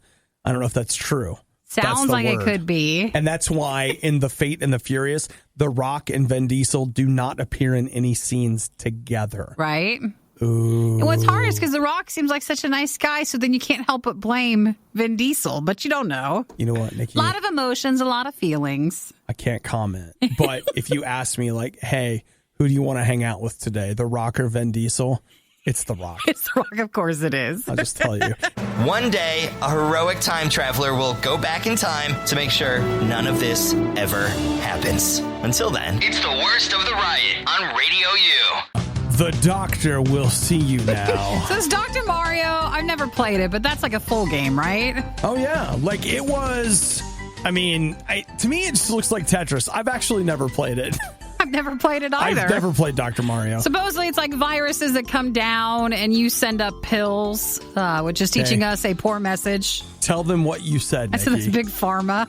[SPEAKER 1] I don't know if that's true.
[SPEAKER 2] Sounds like it could be.
[SPEAKER 1] And that's why in The Fate and the Furious, The Rock and Vin Diesel do not appear in any scenes together.
[SPEAKER 2] Right.
[SPEAKER 1] Ooh.
[SPEAKER 2] And what's hard is because The Rock seems like such a nice guy, so then you can't help but blame Vin Diesel, but you don't know.
[SPEAKER 1] You know what, Nikki?
[SPEAKER 2] A lot of emotions, a lot of feelings.
[SPEAKER 1] I can't comment. But if you ask me, like, hey, who do you want to hang out with today, The Rock or Vin Diesel? It's The Rock.
[SPEAKER 2] It's The Rock, of course it is.
[SPEAKER 1] I'll just tell you.
[SPEAKER 3] One day, a heroic time traveler will go back in time to make sure none of this ever happens. Until then, it's the worst of the riot on Radio U.
[SPEAKER 1] The Doctor will see you now.
[SPEAKER 2] So it's Dr. Mario. I've never played it, but that's like a full game, right?
[SPEAKER 1] Oh, yeah. Like, it was... to me, it just looks like Tetris. I've actually never played it.
[SPEAKER 2] I've never played it either.
[SPEAKER 1] I've never played Dr. Mario.
[SPEAKER 2] Supposedly, it's like viruses that come down and you send up pills, which is teaching us a poor message.
[SPEAKER 1] Tell them what you said,
[SPEAKER 2] I said it's Big Pharma.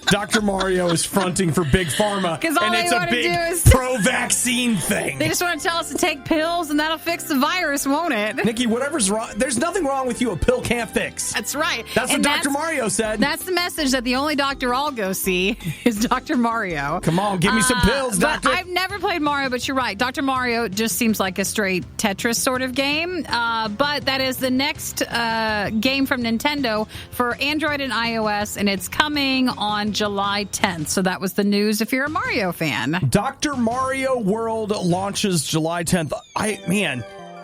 [SPEAKER 1] Dr. Mario is fronting for Big Pharma,
[SPEAKER 2] and
[SPEAKER 1] it's a big pro-vaccine thing.
[SPEAKER 2] They just want to tell us to take pills, and that'll fix the virus, won't it?
[SPEAKER 1] Nikki, whatever's wrong, there's nothing wrong with you a pill can't fix.
[SPEAKER 2] That's right.
[SPEAKER 1] That's what Dr. Mario said.
[SPEAKER 2] That's the message that the only doctor I'll go see is Dr. Mario.
[SPEAKER 1] Come on, give me some pills, doctor.
[SPEAKER 2] I've never played Mario, but you're right. Dr. Mario just seems like a straight Tetris sort of game. But that is the next game from Nintendo for Android and iOS, and it's coming on July 10th. So that was the news if you're a Mario fan.
[SPEAKER 1] Dr. Mario World launches July 10th.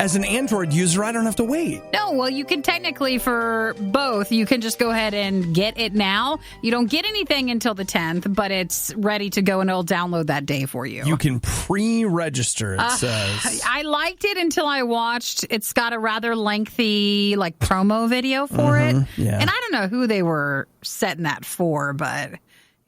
[SPEAKER 1] As an Android user, I don't have to wait.
[SPEAKER 2] No, well, you can technically for both. You can just go ahead and get it now. You don't get anything until the 10th, but it's ready to go and it'll download that day for you.
[SPEAKER 1] You can pre-register, it says.
[SPEAKER 2] I liked it until I watched. It's got a rather lengthy promo video for it.
[SPEAKER 1] Yeah.
[SPEAKER 2] And I don't know who they were setting that for, but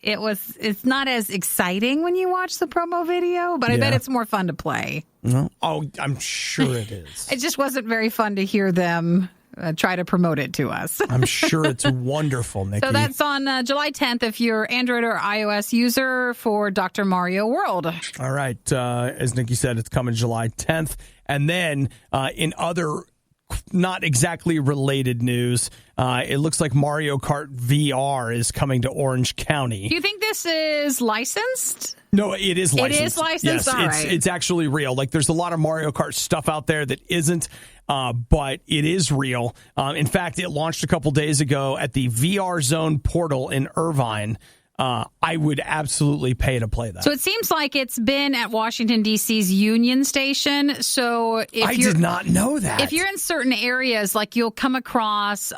[SPEAKER 2] it's not as exciting when you watch the promo video, but I bet it's more fun to play.
[SPEAKER 1] No? Oh, I'm sure it is.
[SPEAKER 2] It just wasn't very fun to hear them try to promote it to us.
[SPEAKER 1] I'm sure it's wonderful, Nikki.
[SPEAKER 2] So that's on July 10th if you're Android or iOS user for Dr. Mario World.
[SPEAKER 1] All right. As Nikki said, it's coming July 10th. And then in other not exactly related news, it looks like Mario Kart VR is coming to Orange County.
[SPEAKER 2] Do you think this is licensed?
[SPEAKER 1] No, it is licensed.
[SPEAKER 2] It is licensed?
[SPEAKER 1] Yes,
[SPEAKER 2] all right.
[SPEAKER 1] It's actually real. Like, there's a lot of Mario Kart stuff out there that isn't, but it is real. In fact, it launched a couple days ago at the VR Zone portal in Irvine. I would absolutely pay to play that.
[SPEAKER 2] So it seems like it's been at Washington, D.C.'s Union Station. So
[SPEAKER 1] I did not know that.
[SPEAKER 2] If you're in certain areas, like you'll come across,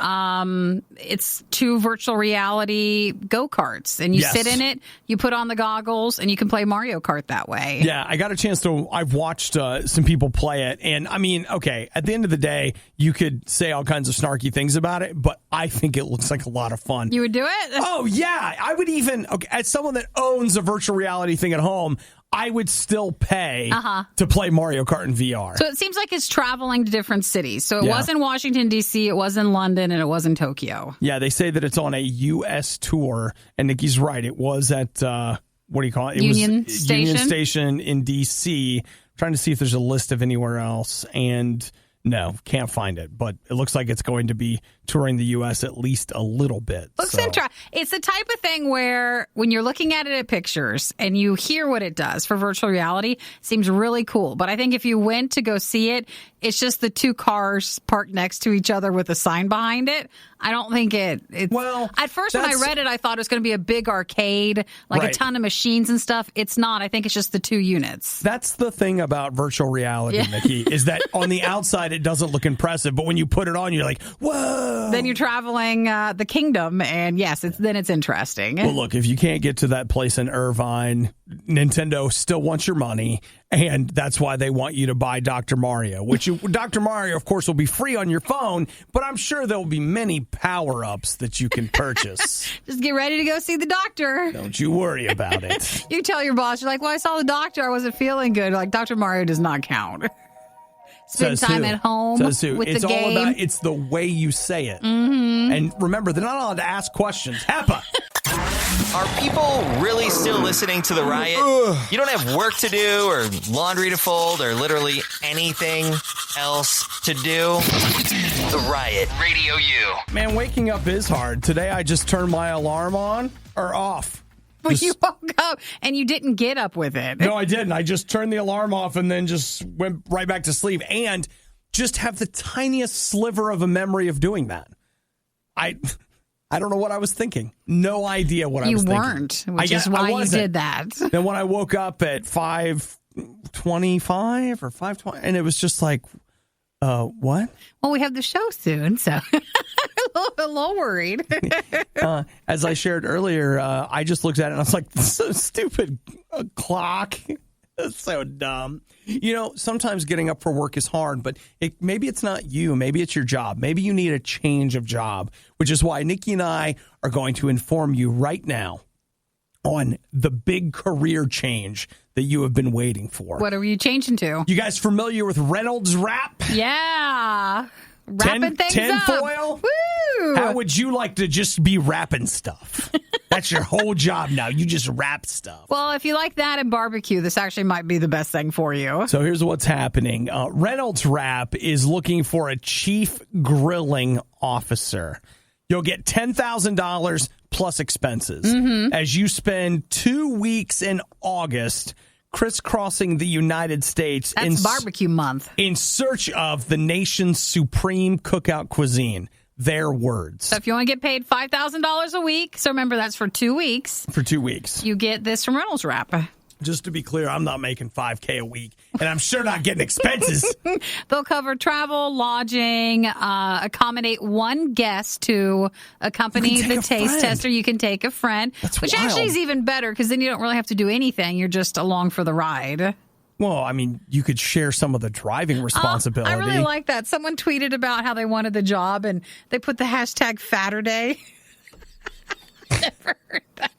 [SPEAKER 2] it's 2 virtual reality go-karts. And you sit in it, you put on the goggles, and you can play Mario Kart that way.
[SPEAKER 1] Yeah, I got a chance to, I've watched some people play it. And I mean, okay, at the end of the day, you could say all kinds of snarky things about it, but I think it looks like a lot of fun.
[SPEAKER 2] You would do it?
[SPEAKER 1] Oh, yeah. I would even, okay, as someone that owns a virtual reality thing at home, I would still pay to play Mario Kart in VR.
[SPEAKER 2] So it seems like it's traveling to different cities. So it was in Washington, D.C., it was in London, and it was in Tokyo.
[SPEAKER 1] Yeah, they say that it's on a U.S. tour. And Nikki's right. It was at, what do you call it?
[SPEAKER 2] Union Station?
[SPEAKER 1] Union Station in D.C. Trying to see if there's a list of anywhere else. And no, can't find it. But it looks like it's going to be touring the U.S. at least a little bit.
[SPEAKER 2] Looks interesting. It's the type of thing where when you're looking at it at pictures and you hear what it does for virtual reality, it seems really cool. But I think if you went to go see it, it's just the 2 cars parked next to each other with a sign behind it. I don't think it's... Well, at first when I read it, I thought it was going to be a big arcade, like a ton of machines and stuff. It's not. I think it's just the 2 units.
[SPEAKER 1] That's the thing about virtual reality, Nikki, is that on the outside it doesn't look impressive, but when you put it on, you're like, whoa!
[SPEAKER 2] Then you're traveling the kingdom, and yes, then it's interesting.
[SPEAKER 1] Well, look, if you can't get to that place in Irvine, Nintendo still wants your money, and that's why they want you to buy Dr. Mario, Dr. Mario, of course, will be free on your phone, but I'm sure there will be many power-ups that you can purchase.
[SPEAKER 2] Just get ready to go see the doctor.
[SPEAKER 1] Don't you worry about it.
[SPEAKER 2] You tell your boss, you're like, well, I saw the doctor, I wasn't feeling good. Like, Dr. Mario does not count. Spend time at home with the game.
[SPEAKER 1] It's the way you say it. Mm-hmm. And remember, they're not allowed to ask questions. HEPA.
[SPEAKER 3] Are people really still listening to the Riot? You don't have work to do or laundry to fold or literally anything else to do? The Riot, Radio U.
[SPEAKER 1] Man, waking up is hard. Today I just turned my alarm on or off.
[SPEAKER 2] But you woke up and you didn't get up with it.
[SPEAKER 1] No, I didn't. I just turned the alarm off and then just went right back to sleep and just have the tiniest sliver of a memory of doing that. I don't know what I was thinking. No idea what I was thinking.
[SPEAKER 2] You weren't, which is why you did that.
[SPEAKER 1] Then when I woke up at 5:25 or 5:20, and it was just like, what?
[SPEAKER 2] Well, we have the show soon, so a little worried.
[SPEAKER 1] As I shared earlier, I just looked at it and I was like, so stupid clock. That's so dumb. You know, sometimes getting up for work is hard, but maybe it's not you. Maybe it's your job. Maybe you need a change of job, which is why Nikki and I are going to inform you right now on the big career change that you have been waiting for.
[SPEAKER 2] What are you changing to?
[SPEAKER 1] You guys familiar with Reynolds Wrap?
[SPEAKER 2] Yeah. Wrapping things up.
[SPEAKER 1] Tinfoil?
[SPEAKER 2] Woo!
[SPEAKER 1] How would you like to just be wrapping stuff? That's your whole job now. You just wrap stuff.
[SPEAKER 2] Well, if you like that and barbecue, this actually might be the best thing for you.
[SPEAKER 1] So here's what's happening. Reynolds Wrap is looking for a chief grilling officer. You'll get $10,000 plus expenses as you spend 2 weeks in August crisscrossing the United States.
[SPEAKER 2] That's barbecue month.
[SPEAKER 1] In search of the nation's supreme cookout cuisine. Their words.
[SPEAKER 2] So if you want to get paid $5,000 a week, so remember that's for 2 weeks.
[SPEAKER 1] For 2 weeks.
[SPEAKER 2] You get this from Reynolds Wrap.
[SPEAKER 1] Just to be clear, I'm not making $5,000 a week, and I'm sure not getting expenses.
[SPEAKER 2] They'll cover travel, lodging, accommodate one guest to accompany the taste tester. You can take a friend, which actually is even better because then you don't really have to do anything. You're just along for the ride.
[SPEAKER 1] Well, I mean, you could share some of the driving responsibility.
[SPEAKER 2] I really like that. Someone tweeted about how they wanted the job, and they put the hashtag Fatterday. Never heard that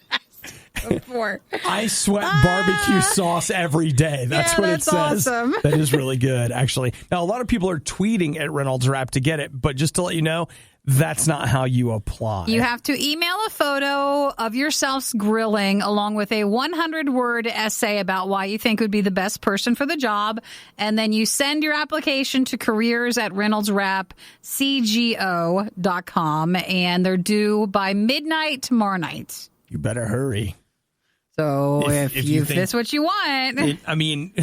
[SPEAKER 2] before.
[SPEAKER 1] I sweat barbecue sauce every day. That's what it says.
[SPEAKER 2] Awesome.
[SPEAKER 1] That is really good, actually. Now, a lot of people are tweeting at Reynolds Wrap to get it, but just to let you know, that's not how you apply.
[SPEAKER 2] You have to email a photo of yourselves grilling along with a 100-word essay about why you think would be the best person for the job. And then you send your application to careers@reynoldswrapcgo.com. And they're due by midnight tomorrow night.
[SPEAKER 1] You better hurry.
[SPEAKER 2] So if that's what you want.
[SPEAKER 1] I mean,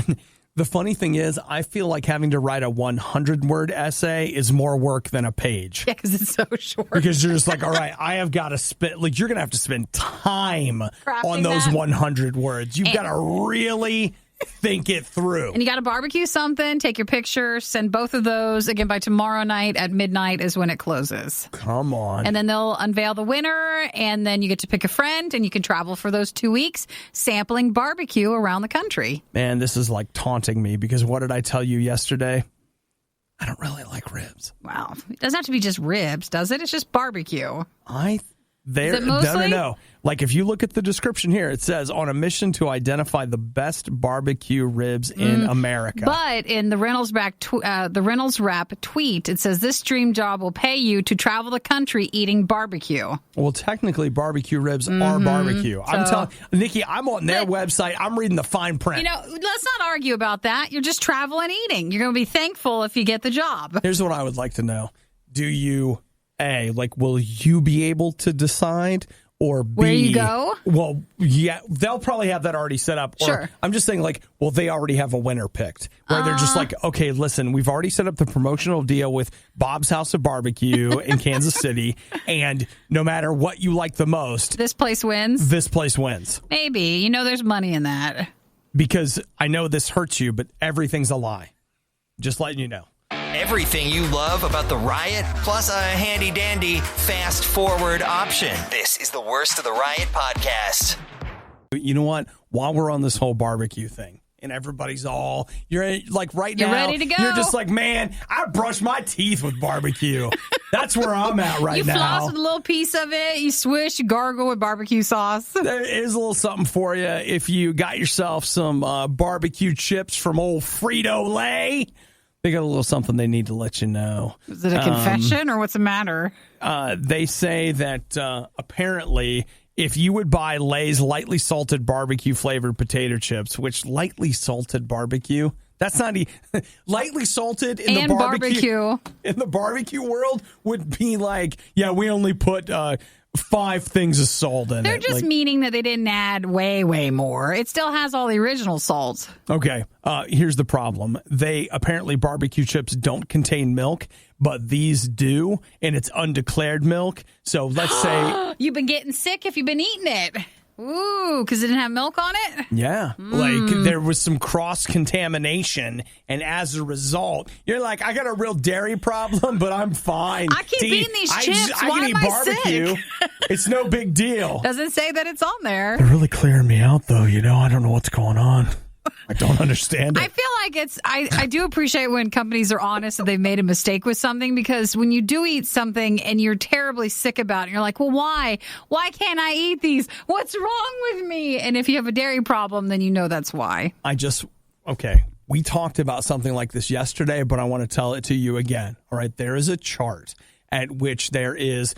[SPEAKER 1] The funny thing is, I feel like having to write a 100-word essay is more work than a page.
[SPEAKER 2] Yeah, because it's so short.
[SPEAKER 1] Because you're just like, all right, I have got to spend, like, you're going to have to spend time
[SPEAKER 2] Crafting
[SPEAKER 1] on those
[SPEAKER 2] that.
[SPEAKER 1] 100 words. You've got to really think it through.
[SPEAKER 2] And you got to barbecue something, take your picture, send both of those. Again, by tomorrow night at midnight is when it closes.
[SPEAKER 1] Come on.
[SPEAKER 2] And then they'll unveil the winner, and then you get to pick a friend, and you can travel for those 2 weeks sampling barbecue around the country.
[SPEAKER 1] Man, this is like taunting me because what did I tell you yesterday? I don't really like ribs.
[SPEAKER 2] Wow. It doesn't have to be just ribs, does it? It's just barbecue.
[SPEAKER 1] Is it
[SPEAKER 2] mostly?
[SPEAKER 1] No. Like if you look at the description here, it says on a mission to identify the best barbecue ribs in America.
[SPEAKER 2] But in the Reynolds Wrap tweet, it says this dream job will pay you to travel the country eating barbecue.
[SPEAKER 1] Well, technically, barbecue ribs are barbecue. I'm telling Nikki, I'm on their website. I'm reading the fine print.
[SPEAKER 2] Let's not argue about that. You're just traveling eating. You're going to be thankful if you get the job.
[SPEAKER 1] Here's what I would like to know: do you will you be able to decide? Or B,
[SPEAKER 2] where you go?
[SPEAKER 1] Well, yeah, they'll probably have that already set up. Or
[SPEAKER 2] Sure.
[SPEAKER 1] I'm just saying, they already have a winner picked. Where they're just like, okay, listen, we've already set up the promotional deal with Bob's House of Barbecue in Kansas City, and no matter what you like the most,
[SPEAKER 2] This place wins?
[SPEAKER 1] this place wins.
[SPEAKER 2] Maybe. There's money in that.
[SPEAKER 1] Because I know this hurts you, but everything's a lie. Just letting you know.
[SPEAKER 3] Everything you love about the Riot, plus a handy-dandy fast-forward option. This is the Worst of the Riot podcast.
[SPEAKER 1] You know what? While we're on this whole barbecue thing, and everybody's you're like right now,
[SPEAKER 2] You're ready to go.
[SPEAKER 1] You're just like, man, I brush my teeth with barbecue. That's where I'm at right now.
[SPEAKER 2] You floss with a little piece of it, you swish, you gargle with barbecue sauce.
[SPEAKER 1] There is a little something for you if you got yourself some barbecue chips from old Frito-Lay. They got a little something they need to let you know.
[SPEAKER 2] Is it a confession or what's the matter?
[SPEAKER 1] They say that apparently if you would buy Lay's lightly salted barbecue flavored potato chips, which lightly salted barbecue, that's not lightly salted in
[SPEAKER 2] and
[SPEAKER 1] the barbecue in the barbecue world would be like, yeah, we only put 5 things of salt in
[SPEAKER 2] They're
[SPEAKER 1] it.
[SPEAKER 2] just meaning that they didn't add way, way more. It still has all the original salt.
[SPEAKER 1] Okay, here's the problem. Apparently barbecue chips don't contain milk, but these do, and it's undeclared milk. So let's say
[SPEAKER 2] You've been getting sick if you've been eating it. Ooh, because it didn't have milk on it?
[SPEAKER 1] yeah, like there was some cross-contamination, and as a result, you're like, I got a real dairy problem, but I'm fine.
[SPEAKER 2] I keep eating these chips.
[SPEAKER 1] I
[SPEAKER 2] Why
[SPEAKER 1] can
[SPEAKER 2] am
[SPEAKER 1] eat
[SPEAKER 2] I
[SPEAKER 1] barbecue.
[SPEAKER 2] sick?
[SPEAKER 1] It's no big deal.
[SPEAKER 2] Doesn't say that it's on there.
[SPEAKER 1] They're really clearing me out, though. I don't know what's going on. I don't understand it.
[SPEAKER 2] I feel like I do appreciate when companies are honest that they've made a mistake with something, because when you do eat something and you're terribly sick about it, you're like, well, why? Why can't I eat these? What's wrong with me? And if you have a dairy problem, then you know that's why.
[SPEAKER 1] Okay. We talked about something like this yesterday, but I want to tell it to you again. All right. There is a chart at which there is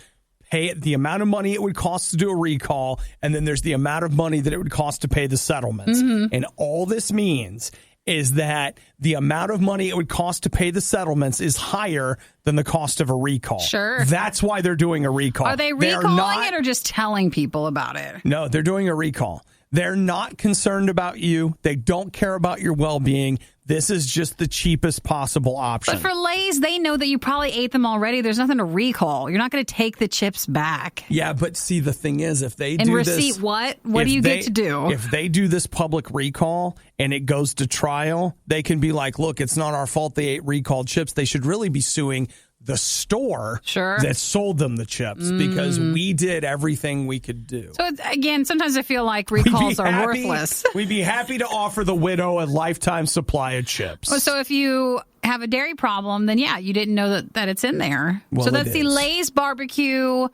[SPEAKER 1] the amount of money it would cost to do a recall, and then there's the amount of money that it would cost to pay the settlements. And all this means is that the amount of money it would cost to pay the settlements is higher than the cost of a recall.
[SPEAKER 2] Sure.
[SPEAKER 1] That's why they're doing a recall.
[SPEAKER 2] Are they recalling it or just telling people about it?
[SPEAKER 1] No, they're doing a recall. They're not concerned about you. They don't care about your well-being. This is just the cheapest possible option.
[SPEAKER 2] But for Lay's, they know that you probably ate them already. There's nothing to recall. You're not going to take the chips back.
[SPEAKER 1] Yeah, but see, the thing is, if they
[SPEAKER 2] and
[SPEAKER 1] do
[SPEAKER 2] receipt
[SPEAKER 1] this...
[SPEAKER 2] what? What do you get to do?
[SPEAKER 1] If they do this public recall and it goes to trial, they can be like, look, it's not our fault they ate recalled chips. They should really be suing the store that sold them the chips because we did everything we could do.
[SPEAKER 2] So, again, sometimes I feel like recalls are worthless.
[SPEAKER 1] We'd be happy to offer the widow a lifetime supply of chips.
[SPEAKER 2] So if you have a dairy problem, then, yeah, you didn't know that it's in there.
[SPEAKER 1] Well,
[SPEAKER 2] so that's the Lay's barbecue,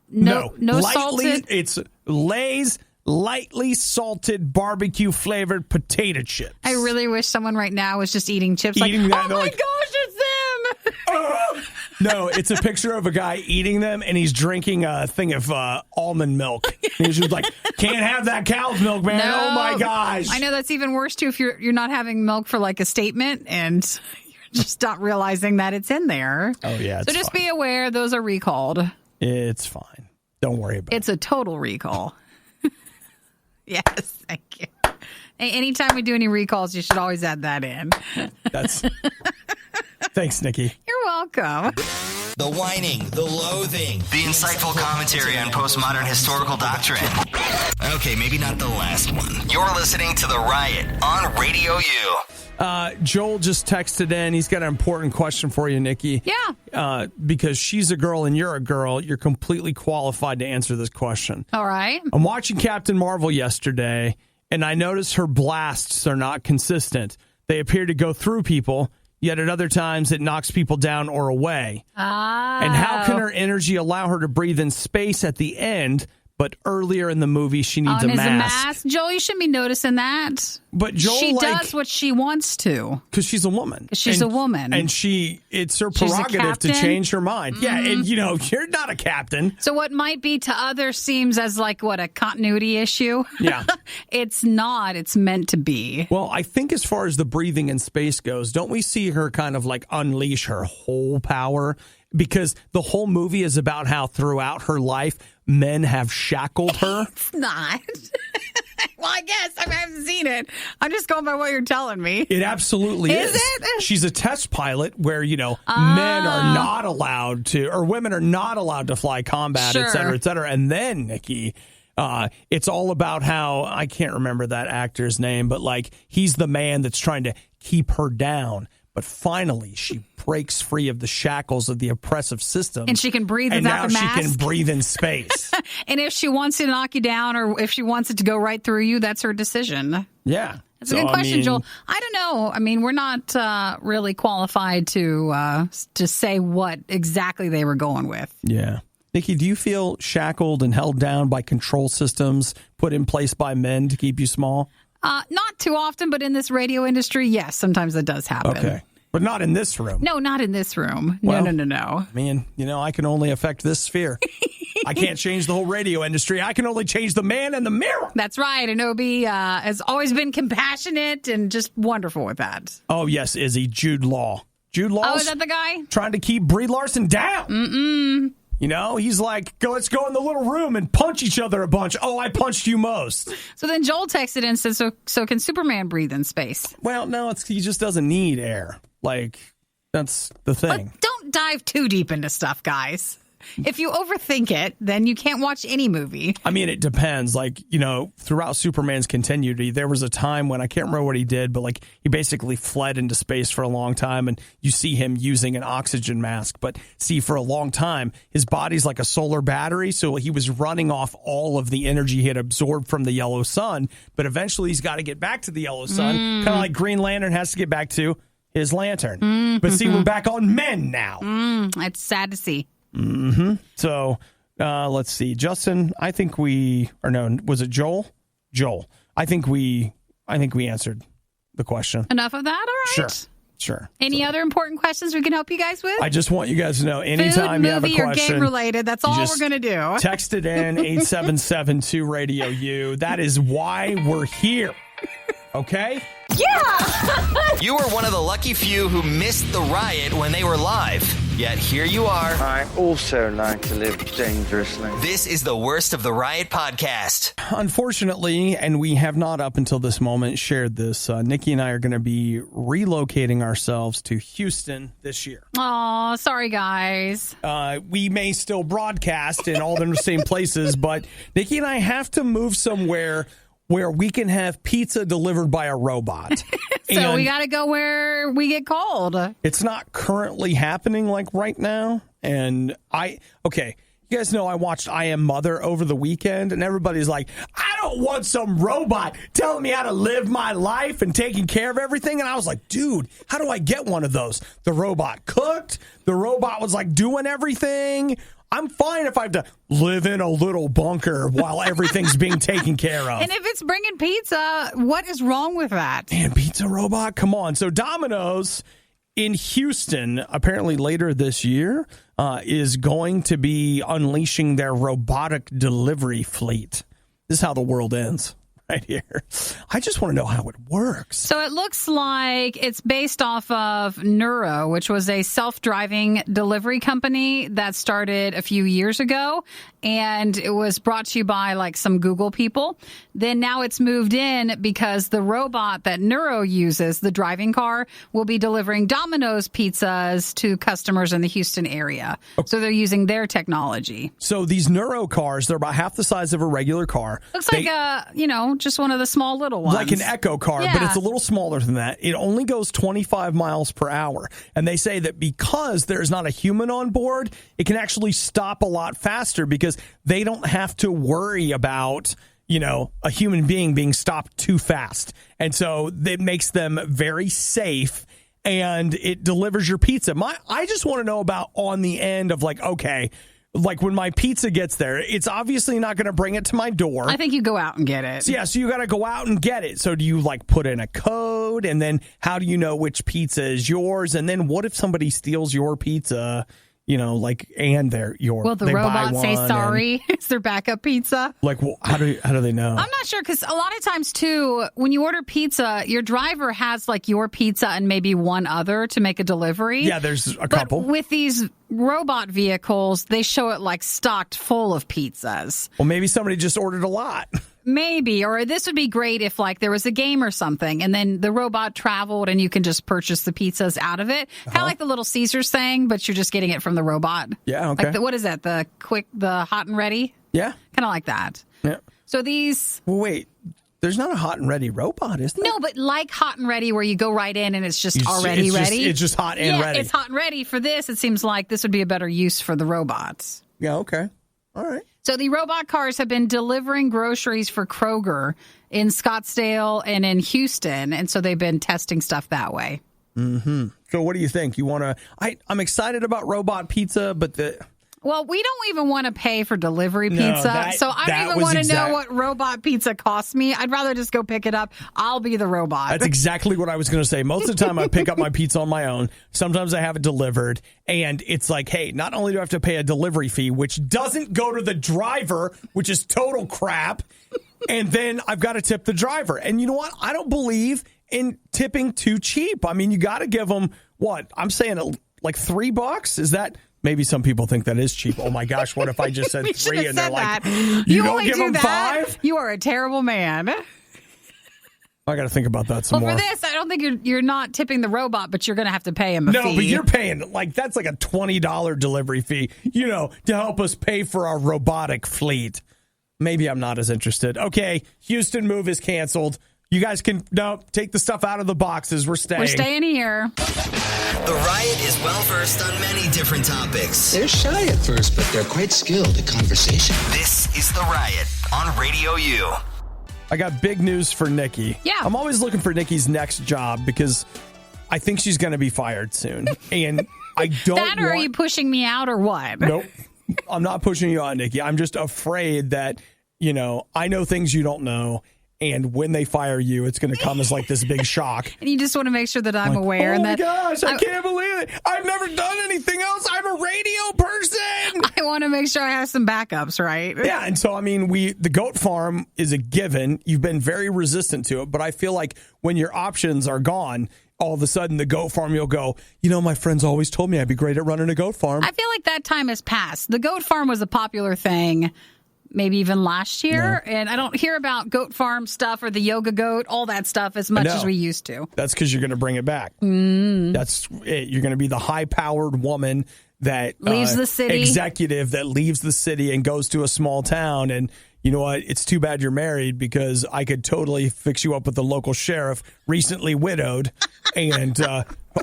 [SPEAKER 2] no salted.
[SPEAKER 1] It's Lay's lightly salted barbecue flavored potato chips.
[SPEAKER 2] I really wish someone right now was just eating chips oh my gosh, it's them.
[SPEAKER 1] No, it's a picture of a guy eating them, and he's drinking a thing of almond milk. And he's just like, can't have that cow's milk, man.
[SPEAKER 2] No.
[SPEAKER 1] Oh, my gosh.
[SPEAKER 2] I know that's even worse, too, if you're not having milk for, like, a statement, and you're just not realizing that it's in there.
[SPEAKER 1] Oh, yeah,
[SPEAKER 2] So just be aware, those are recalled.
[SPEAKER 1] It's fine. Don't worry about it.
[SPEAKER 2] It's a total recall. Yes, thank you. Anytime we do any recalls, you should always add that in.
[SPEAKER 1] Thanks, Nikki.
[SPEAKER 2] You're welcome.
[SPEAKER 3] The whining, the loathing, the insightful commentary on postmodern historical doctrine. Okay, maybe not the last one. You're listening to The Riot on Radio U.
[SPEAKER 1] Joel just texted in. He's got an important question for you, Nikki.
[SPEAKER 2] Yeah.
[SPEAKER 1] Because she's a girl and you're a girl, you're completely qualified to answer this question.
[SPEAKER 2] All right.
[SPEAKER 1] I'm watching Captain Marvel yesterday, and I noticed her blasts are not consistent. They appear to go through people, yet at other times it knocks people down or away. And how can her energy allow her to breathe in space at the end, but earlier in the movie she needs a mask?
[SPEAKER 2] Joel, you shouldn't be noticing that.
[SPEAKER 1] But Joel,
[SPEAKER 2] she does what she wants to.
[SPEAKER 1] Because she's a woman.
[SPEAKER 2] She's a woman.
[SPEAKER 1] And it's her prerogative to change her mind. Mm-hmm. Yeah, and you're not a captain.
[SPEAKER 2] So what might be to others seems as like, a continuity issue?
[SPEAKER 1] Yeah.
[SPEAKER 2] It's not. It's meant to be.
[SPEAKER 1] Well, I think as far as the breathing in space goes, don't we see her kind of like unleash her whole power? Because the whole movie is about how throughout her life, men have shackled her.
[SPEAKER 2] It's not. Well, I guess. I haven't seen it. I'm just going by what you're telling me.
[SPEAKER 1] It absolutely is.
[SPEAKER 2] Is it?
[SPEAKER 1] She's a test pilot where, men are not allowed to, or women are not allowed to fly combat,
[SPEAKER 2] sure.
[SPEAKER 1] et cetera, et cetera. And then, Nikki, it's all about how, I can't remember that actor's name, but he's the man that's trying to keep her down. But finally, she breaks free of the shackles of the oppressive system.
[SPEAKER 2] And she can breathe without the mask.
[SPEAKER 1] And now she can breathe in space.
[SPEAKER 2] And if she wants to knock you down or if she wants it to go right through you, that's her decision.
[SPEAKER 1] Yeah.
[SPEAKER 2] That's a good question, Joel. I don't know. We're not really qualified to say what exactly they were going with.
[SPEAKER 1] Yeah. Nikki, do you feel shackled and held down by control systems put in place by men to keep you small?
[SPEAKER 2] Not too often, but in this radio industry, yes, sometimes that does happen.
[SPEAKER 1] Okay. But not in this room.
[SPEAKER 2] No, not in this room.
[SPEAKER 1] Well,
[SPEAKER 2] No.
[SPEAKER 1] I can only affect this sphere. I can't change the whole radio industry. I can only change the man in the mirror.
[SPEAKER 2] That's right. And Obi has always been compassionate and just wonderful with that.
[SPEAKER 1] Oh, yes, Izzy. Jude Law. Jude Law.
[SPEAKER 2] Oh, is that the guy?
[SPEAKER 1] Trying to keep Brie Larson down.
[SPEAKER 2] Mm-mm.
[SPEAKER 1] He's like, let's go in the little room and punch each other a bunch. Oh, I punched you most.
[SPEAKER 2] So then Joel texted in and said, so can Superman breathe in space?
[SPEAKER 1] Well, no, he just doesn't need air. That's the thing.
[SPEAKER 2] But don't dive too deep into stuff, guys. If you overthink it, then you can't watch any movie.
[SPEAKER 1] It depends. Throughout Superman's continuity, there was a time when I can't remember what he did, but he basically fled into space for a long time, and you see him using an oxygen mask. But see, for a long time, his body's like a solar battery, so he was running off all of the energy he had absorbed from the yellow sun. But eventually, he's got to get back to the yellow sun, kind of like Green Lantern has to get back to his lantern. Mm-hmm. But see, we're back on men now.
[SPEAKER 2] It's sad to see.
[SPEAKER 1] Mm-hmm. So, let's see. Justin, was it Joel? Joel. I think we answered the question.
[SPEAKER 2] Enough of that? All right.
[SPEAKER 1] Sure.
[SPEAKER 2] Any other important questions we can help you guys with?
[SPEAKER 1] I just want you guys to know, anytime
[SPEAKER 2] Food,
[SPEAKER 1] you have a
[SPEAKER 2] movie,
[SPEAKER 1] question,
[SPEAKER 2] or game related, that's all we're going to do.
[SPEAKER 1] Text it in 877-2-RADIO-U. That is why we're here. Okay?
[SPEAKER 2] Yeah!
[SPEAKER 3] You were one of the lucky few who missed the riot when they were live. Yet here you are.
[SPEAKER 5] I also like to live dangerously.
[SPEAKER 3] This is the Worst of the Riot podcast.
[SPEAKER 1] Unfortunately, and we have not up until this moment shared this, Nikki and I are going to be relocating ourselves to Houston this year.
[SPEAKER 2] Oh, sorry, guys.
[SPEAKER 1] We may still broadcast in all the same places, but Nikki and I have to move somewhere where we can have pizza delivered by a robot.
[SPEAKER 2] So we got to go where we get called.
[SPEAKER 1] It's not currently happening right now. And you guys know I watched I Am Mother over the weekend, and everybody's like, I don't want some robot telling me how to live my life and taking care of everything. And I was like, dude, how do I get one of those? The robot cooked. The robot was doing everything. I'm fine if I have to live in a little bunker while everything's being taken care of.
[SPEAKER 2] And if it's bringing pizza, what is wrong with that?
[SPEAKER 1] Man, pizza robot, come on. So Domino's in Houston, apparently later this year, is going to be unleashing their robotic delivery fleet. This is how the world ends. right here. I just want to know how it works.
[SPEAKER 2] So it looks like it's based off of Nuro, which was a self-driving delivery company that started a few years ago. And it was brought to you by like some Google people. Then now it's moved in because the robot that Nuro uses, the driving car, will be delivering Domino's pizzas to customers in the Houston area. Okay. So they're using their technology.
[SPEAKER 1] So these Nuro cars, they're about half the size of a regular car.
[SPEAKER 2] Looks like just one of the small little ones.
[SPEAKER 1] Like an Echo car, but it's a little smaller than that. It only goes 25 miles per hour. And they say that because there's not a human on board, it can actually stop a lot faster because they don't have to worry about, a human being stopped too fast. And so it makes them very safe and it delivers your pizza. I just want to know about on the end of like when my pizza gets there, it's obviously not going to bring it to my door.
[SPEAKER 2] I think you go out and get it.
[SPEAKER 1] So you got to go out and get it. So do you put in a code, and then how do you know which pizza is yours? And then what if somebody steals your pizza? And they're yours.
[SPEAKER 2] Will the robot say sorry? It's their backup pizza.
[SPEAKER 1] How do they know?
[SPEAKER 2] I'm not sure, because a lot of times too, when you order pizza, your driver has your pizza and maybe one other to make a delivery.
[SPEAKER 1] Yeah, there's a couple.
[SPEAKER 2] But with these robot vehicles, they show it stocked full of pizzas.
[SPEAKER 1] Well, maybe somebody just ordered a lot.
[SPEAKER 2] Maybe, or this would be great if there was a game or something and then the robot traveled and you can just purchase the pizzas out of it. Kind of like the Little Caesars thing, but you're just getting it from the robot.
[SPEAKER 1] Yeah, okay.
[SPEAKER 2] What is that? The hot and ready?
[SPEAKER 1] Yeah.
[SPEAKER 2] Kind of like that.
[SPEAKER 1] Yeah.
[SPEAKER 2] So these...
[SPEAKER 1] Well, wait, there's not a hot and ready robot, is there?
[SPEAKER 2] No, but like hot and ready where you go right in and it's just already ready.
[SPEAKER 1] It's just hot and ready.
[SPEAKER 2] It's hot and ready. For this, it seems like this would be a better use for the robots.
[SPEAKER 1] Yeah, okay. All right.
[SPEAKER 2] So the robot cars have been delivering groceries for Kroger in Scottsdale and in Houston, and so they've been testing stuff that way.
[SPEAKER 1] Mm-hmm. So what do you think? You want to... I'm excited about robot pizza, but
[SPEAKER 2] Well, we don't even want to pay for delivery pizza, so I don't even want to know what robot pizza costs me. I'd rather just go pick it up. I'll be the robot.
[SPEAKER 1] That's exactly what I was going to say. Most of the time I pick up my pizza on my own. Sometimes I have it delivered, and it's like, hey, not only do I have to pay a delivery fee, which doesn't go to the driver, which is total crap, and then I've got to tip the driver. And you know what? I don't believe in tipping too cheap. I mean, you got to give them, what? I'm saying $3? Is that... Maybe some people think that is cheap. Oh, my gosh, what if I just said 3 and they're like, you don't give them 5?
[SPEAKER 2] You are a terrible man.
[SPEAKER 1] I got to think about that some more.
[SPEAKER 2] For this, I don't think you're not tipping the robot, but you're going to have to pay him a fee.
[SPEAKER 1] No, but you're paying, that's like a $20 delivery fee, to help us pay for our robotic fleet. Maybe I'm not as interested. Okay, Houston move is canceled. You guys can take the stuff out of the boxes. We're staying.
[SPEAKER 2] We're staying here.
[SPEAKER 3] The Riot is well-versed on many different topics.
[SPEAKER 6] They're shy at first, but they're quite skilled at conversation.
[SPEAKER 3] This is The Riot on RadioU.
[SPEAKER 1] I got big news for Nikki.
[SPEAKER 2] Yeah.
[SPEAKER 1] I'm always looking for Nikki's next job because I think she's going to be fired soon. And I don't
[SPEAKER 2] Or are you pushing me out or what?
[SPEAKER 1] Nope. I'm not pushing you out, Nikki. I'm just afraid that, I know things you don't know. And when they fire you, it's going to come as this big shock.
[SPEAKER 2] And you just want to make sure that I'm aware.
[SPEAKER 1] Oh,
[SPEAKER 2] and
[SPEAKER 1] my
[SPEAKER 2] that
[SPEAKER 1] gosh, I can't believe it. I've never done anything else. I'm a radio person.
[SPEAKER 2] I want to make sure I have some backups, right?
[SPEAKER 1] Yeah, and so, the goat farm is a given. You've been very resistant to it, but I feel like when your options are gone, all of a sudden the goat farm, you'll go, my friends always told me I'd be great at running a goat farm.
[SPEAKER 2] I feel like that time has passed. The goat farm was a popular thing. Maybe even last year. No. And I don't hear about goat farm stuff or the yoga goat, all that stuff as much as we used to.
[SPEAKER 1] That's because you're going to bring it back. That's it. You're going to be the high-powered woman that
[SPEAKER 2] leaves the city.
[SPEAKER 1] Executive that leaves the city and goes to a small town. And you know what? It's too bad you're married because I could totally fix you up with the local sheriff, recently widowed, and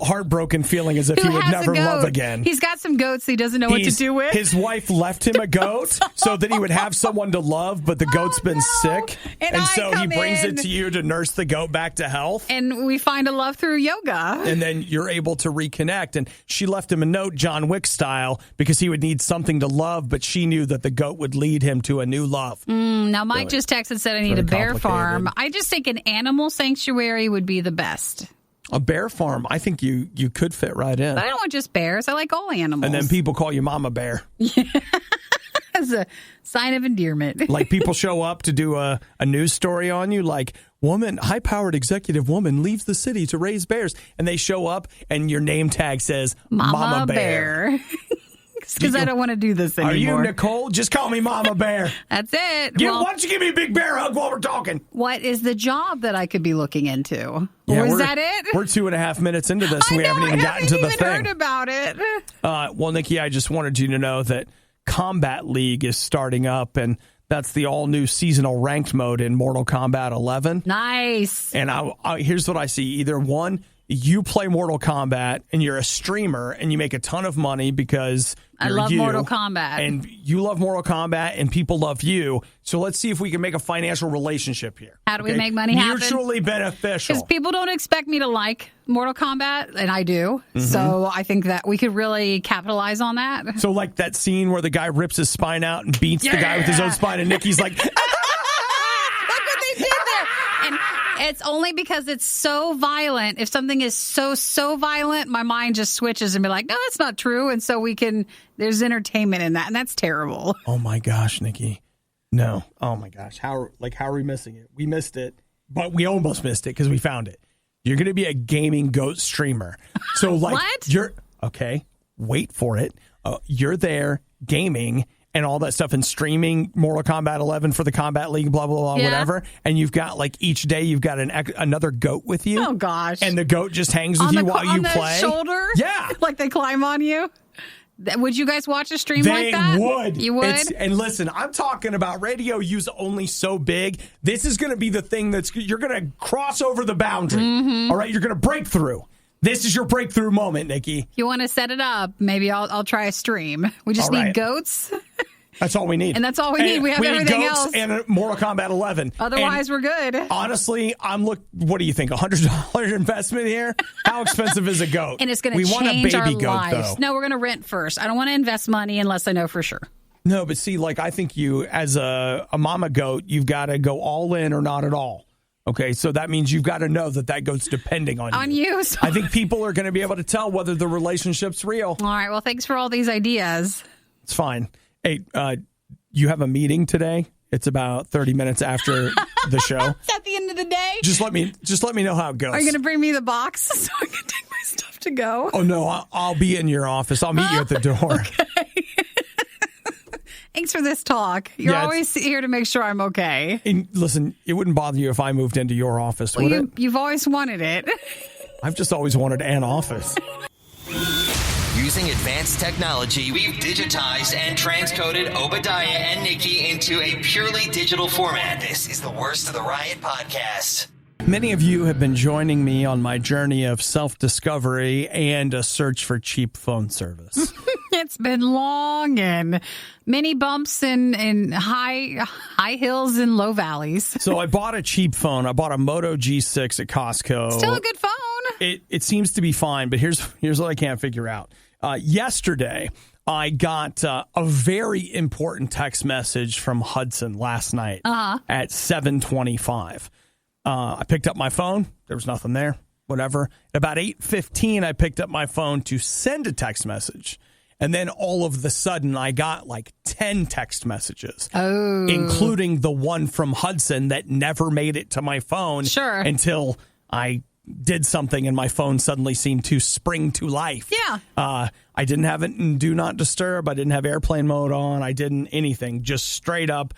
[SPEAKER 1] heartbroken feeling as if he would never love again.
[SPEAKER 2] He's got some goats he doesn't know what to do with.
[SPEAKER 1] His wife left him a goat so that he would have someone to love, but the goat's been sick. And so he brings it to you to nurse the goat back to health.
[SPEAKER 2] And we find a love through yoga.
[SPEAKER 1] And then you're able to reconnect. And she left him a note, John Wick style, because he would need something to love, but she knew that the goat would lead him to a new love.
[SPEAKER 2] Now, Mike just texted and said, I need a bear farm. I just think an animal sanctuary would be the best.
[SPEAKER 1] A bear farm, I think you could fit right in.
[SPEAKER 2] But I don't want just bears. I like all animals.
[SPEAKER 1] And then people call you Mama Bear.
[SPEAKER 2] Yeah. as a sign of endearment.
[SPEAKER 1] Like people show up to do a news story on you, like high-powered executive woman leaves the city to raise bears. And they show up and your name tag says Mama Bear.
[SPEAKER 2] Because I don't want to do this anymore.
[SPEAKER 1] Are you Nicole? Just call me Mama Bear.
[SPEAKER 2] That's it.
[SPEAKER 1] Why don't you give me a big bear hug while we're talking?
[SPEAKER 2] What is the job that I could be looking into?
[SPEAKER 1] Yeah,
[SPEAKER 2] or is that it?
[SPEAKER 1] We're 2.5 minutes into this. We haven't even gotten to the thing.
[SPEAKER 2] I haven't even heard about it.
[SPEAKER 1] Well, Nikki, I just wanted you to know that Kombat League is starting up, and that's the all-new seasonal ranked mode in Mortal Kombat 11.
[SPEAKER 2] Nice.
[SPEAKER 1] And here's what I see. Either one, you play Mortal Kombat and you're a streamer and you make a ton of money because
[SPEAKER 2] I love Mortal Kombat.
[SPEAKER 1] And you love Mortal Kombat and people love you. So let's see if we can make a financial relationship here.
[SPEAKER 2] How do we make money happen?
[SPEAKER 1] Mutually beneficial.
[SPEAKER 2] Because people don't expect me to like Mortal Kombat, and I do.
[SPEAKER 1] Mm-hmm.
[SPEAKER 2] So I think that we could really capitalize on that.
[SPEAKER 1] So like that scene where the guy rips his spine out and beats the guy with his own spine, and Nikki's like...
[SPEAKER 2] It's only because it's so violent. If something is so violent, my mind just switches and be like, no, that's not true. And so there's entertainment in that. And that's terrible.
[SPEAKER 1] Oh my gosh, Nikki. No. Oh my gosh. How are we missing it? We missed it, but we almost missed it because we found it. You're going to be a gaming goat streamer. So
[SPEAKER 2] what?
[SPEAKER 1] Okay. Wait for it. You're there gaming and all that stuff and streaming Mortal Kombat 11 for the Kombat League, blah, blah, blah, whatever. And you've got each day you've got another goat with you.
[SPEAKER 2] Oh, gosh.
[SPEAKER 1] And the goat just hangs with you while you play.
[SPEAKER 2] On the shoulder?
[SPEAKER 1] Yeah.
[SPEAKER 2] Like they climb on you? Would you guys watch a stream like that?
[SPEAKER 1] They would.
[SPEAKER 2] You would?
[SPEAKER 1] And listen, I'm talking about RadioU's only so big. This is going to be the thing you're going to cross over the boundary. Mm-hmm. All right? You're going to break through. This is your breakthrough moment, Nikki.
[SPEAKER 2] If you want to set it up, maybe I'll try a stream. We just need goats.
[SPEAKER 1] That's all we need.
[SPEAKER 2] And that's all we need. We have everything
[SPEAKER 1] goats
[SPEAKER 2] else.
[SPEAKER 1] And Mortal Kombat 11.
[SPEAKER 2] Otherwise, we're good.
[SPEAKER 1] Honestly, what do you think? $100 investment here? How expensive is a goat?
[SPEAKER 2] And it's going to change
[SPEAKER 1] want a baby
[SPEAKER 2] our
[SPEAKER 1] goat,
[SPEAKER 2] lives.
[SPEAKER 1] though.
[SPEAKER 2] No, we're going to rent first. I don't want to invest money unless I know for sure.
[SPEAKER 1] No, but see, I think you, as a mama goat, you've got to go all in or not at all. Okay, so that means you've got to know that goat's depending on you. So. I think people are going to be able to tell whether the relationship's real.
[SPEAKER 2] All right, well, thanks for all these ideas.
[SPEAKER 1] It's fine. Hey, you have a meeting today. It's about 30 minutes after the show.
[SPEAKER 2] It's at the end of the day.
[SPEAKER 1] Just let me know how it goes.
[SPEAKER 2] Are you going to bring me the box so I can take my stuff to go?
[SPEAKER 1] Oh no, I'll be in your office. I'll meet you at the door.
[SPEAKER 2] Okay. Thanks for this talk. You're always here to make sure I'm okay.
[SPEAKER 1] And listen, it wouldn't bother you if I moved into your office, would it?
[SPEAKER 2] You've always wanted it.
[SPEAKER 1] I've just always wanted an office.
[SPEAKER 3] Using advanced technology, we've digitized and transcoded Obadiah and Nikki into a purely digital format. This is the Worst of the Riot podcast.
[SPEAKER 1] Many of you have been joining me on my journey of self-discovery and a search for cheap phone service.
[SPEAKER 2] It's been long and many bumps and high hills and low valleys.
[SPEAKER 1] So I bought a cheap phone. I bought a Moto G6 at Costco.
[SPEAKER 2] Still a good phone.
[SPEAKER 1] It seems to be fine, but here's what I can't figure out. Yesterday, I got a very important text message from Hudson last night at 7:25. I picked up my phone. There was nothing there. Whatever. At about 8:15, I picked up my phone to send a text message. And then all of the sudden, I got 10 text messages, including the one from Hudson that never made it to my phone until I did something and my phone suddenly seemed to spring to life.
[SPEAKER 2] Yeah.
[SPEAKER 1] I didn't have it in Do Not Disturb. I didn't have airplane mode on. I didn't anything. Just straight up.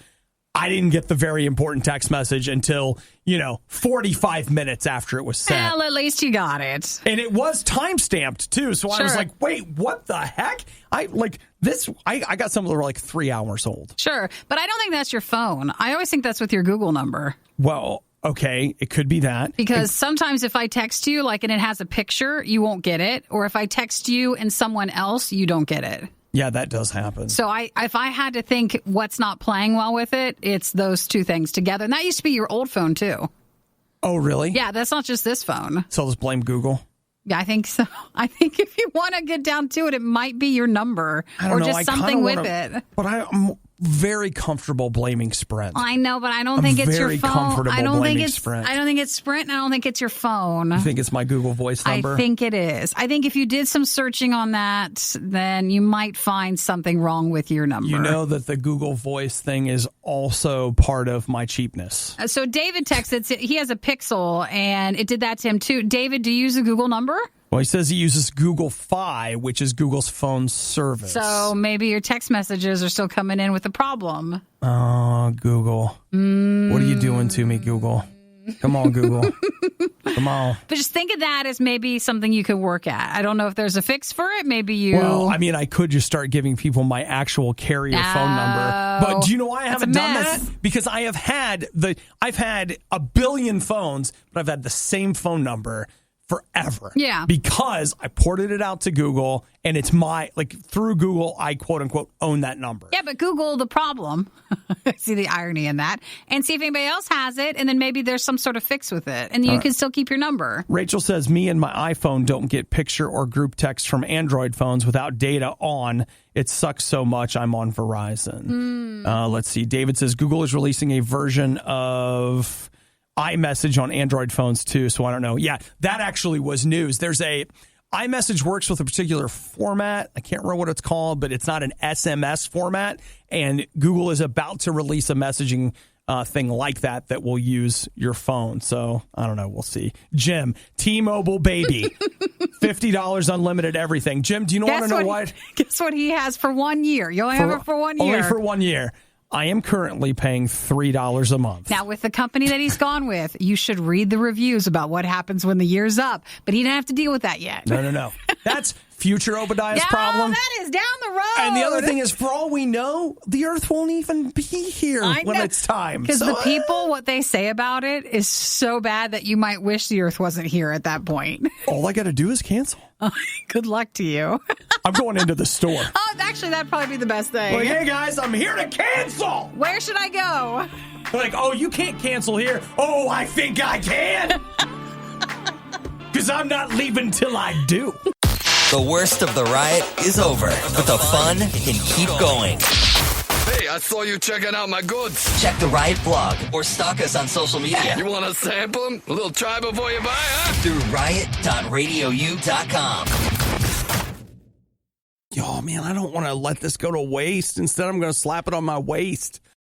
[SPEAKER 1] I didn't get the very important text message until, 45 minutes after it was sent.
[SPEAKER 2] Well, at least you got it.
[SPEAKER 1] And it was time-stamped, too. So I was like, wait, what the heck? I got some that were 3 hours old.
[SPEAKER 2] Sure. But I don't think that's your phone. I always think that's with your Google number.
[SPEAKER 1] Well, okay, it could be that.
[SPEAKER 2] Because sometimes if I text you, and it has a picture, you won't get it. Or if I text you and someone else, you don't get it.
[SPEAKER 1] Yeah, that does happen.
[SPEAKER 2] So if I had to think what's not playing well with it, it's those two things together. And that used to be your old phone, too.
[SPEAKER 1] Oh, really?
[SPEAKER 2] Yeah, that's not just this phone.
[SPEAKER 1] So let's blame Google?
[SPEAKER 2] Yeah, I think so. I think if you want to get down to it, it might be your number or just something with it.
[SPEAKER 1] But I'm very comfortable blaming Sprint.
[SPEAKER 2] I know, but I don't think it's your phone.
[SPEAKER 1] I
[SPEAKER 2] don't think it's
[SPEAKER 1] Sprint.
[SPEAKER 2] I don't think it's Sprint, and I don't think it's your phone.
[SPEAKER 1] You think it's my Google Voice number?
[SPEAKER 2] I think it is. I think if you did some searching on that, then you might find something wrong with your number.
[SPEAKER 1] You know that the Google Voice thing is also part of my cheapness.
[SPEAKER 2] So David texted, he has a Pixel, and it did that to him too. David, do you use a Google number?
[SPEAKER 1] Well, he says he uses Google Fi, which is Google's phone service.
[SPEAKER 2] So maybe your text messages are still coming in with a problem.
[SPEAKER 1] Oh, Google. What are you doing to me, Google? Come on, Google. Come on.
[SPEAKER 2] But just think of that as maybe something you could work at. I don't know if there's a fix for it. Maybe you...
[SPEAKER 1] Well, I mean, I could just start giving people my actual carrier phone number. But do you know why I haven't done that? Because I've had a billion phones, but I've had the same phone number forever.
[SPEAKER 2] Yeah.
[SPEAKER 1] Because I ported it out to Google, and it's through Google, I quote unquote own that number.
[SPEAKER 2] Yeah, but Google the problem. See the irony in that. And see if anybody else has it, and then maybe there's some sort of fix with it, and you can still keep your number.
[SPEAKER 1] Rachel says, me and my iPhone don't get picture or group text from Android phones without data on. It sucks so much. I'm on Verizon. Let's see. David says, Google is releasing a version of iMessage on Android phones too, so I don't know. Yeah, that actually was news. There's iMessage works with a particular format. I can't remember what it's called, but it's not an SMS format, and Google is about to release a messaging thing like that will use your phone. So I don't know. We'll see. Jim, T-Mobile baby, $50 unlimited everything. Jim, do you want to know what?
[SPEAKER 2] Guess what he has for 1 year? You only have it for 1 year.
[SPEAKER 1] Only for 1 year. I am currently paying $3 a month.
[SPEAKER 2] Now, with the company that he's gone with, you should read the reviews about what happens when the year's up. But he didn't have to deal with that yet.
[SPEAKER 1] No. That's future Obadiah's problem.
[SPEAKER 2] That is down the road.
[SPEAKER 1] And the other thing is, for all we know, the Earth won't even be here when it's time.
[SPEAKER 2] Because the people, what they say about it is so bad that you might wish the Earth wasn't here at that point.
[SPEAKER 1] All I got to do is cancel.
[SPEAKER 2] Good luck to you.
[SPEAKER 1] I'm going into the store.
[SPEAKER 2] Oh, actually, that'd probably be the best thing.
[SPEAKER 1] Like, hey, guys, I'm here to cancel.
[SPEAKER 2] Where should I go?
[SPEAKER 1] Like, oh, you can't cancel here. Oh, I think I can. Because I'm not leaving till I do.
[SPEAKER 3] The worst of the riot is over, but the fun can keep going.
[SPEAKER 7] Hey, I saw you checking out my goods.
[SPEAKER 3] Check the Riot blog or stalk us on social media.
[SPEAKER 7] You want to sample them? A little try before you buy, huh?
[SPEAKER 3] Through riot.radiou.com.
[SPEAKER 1] Yo, man, I don't want to let this go to waste. Instead, I'm going to slap it on my waist.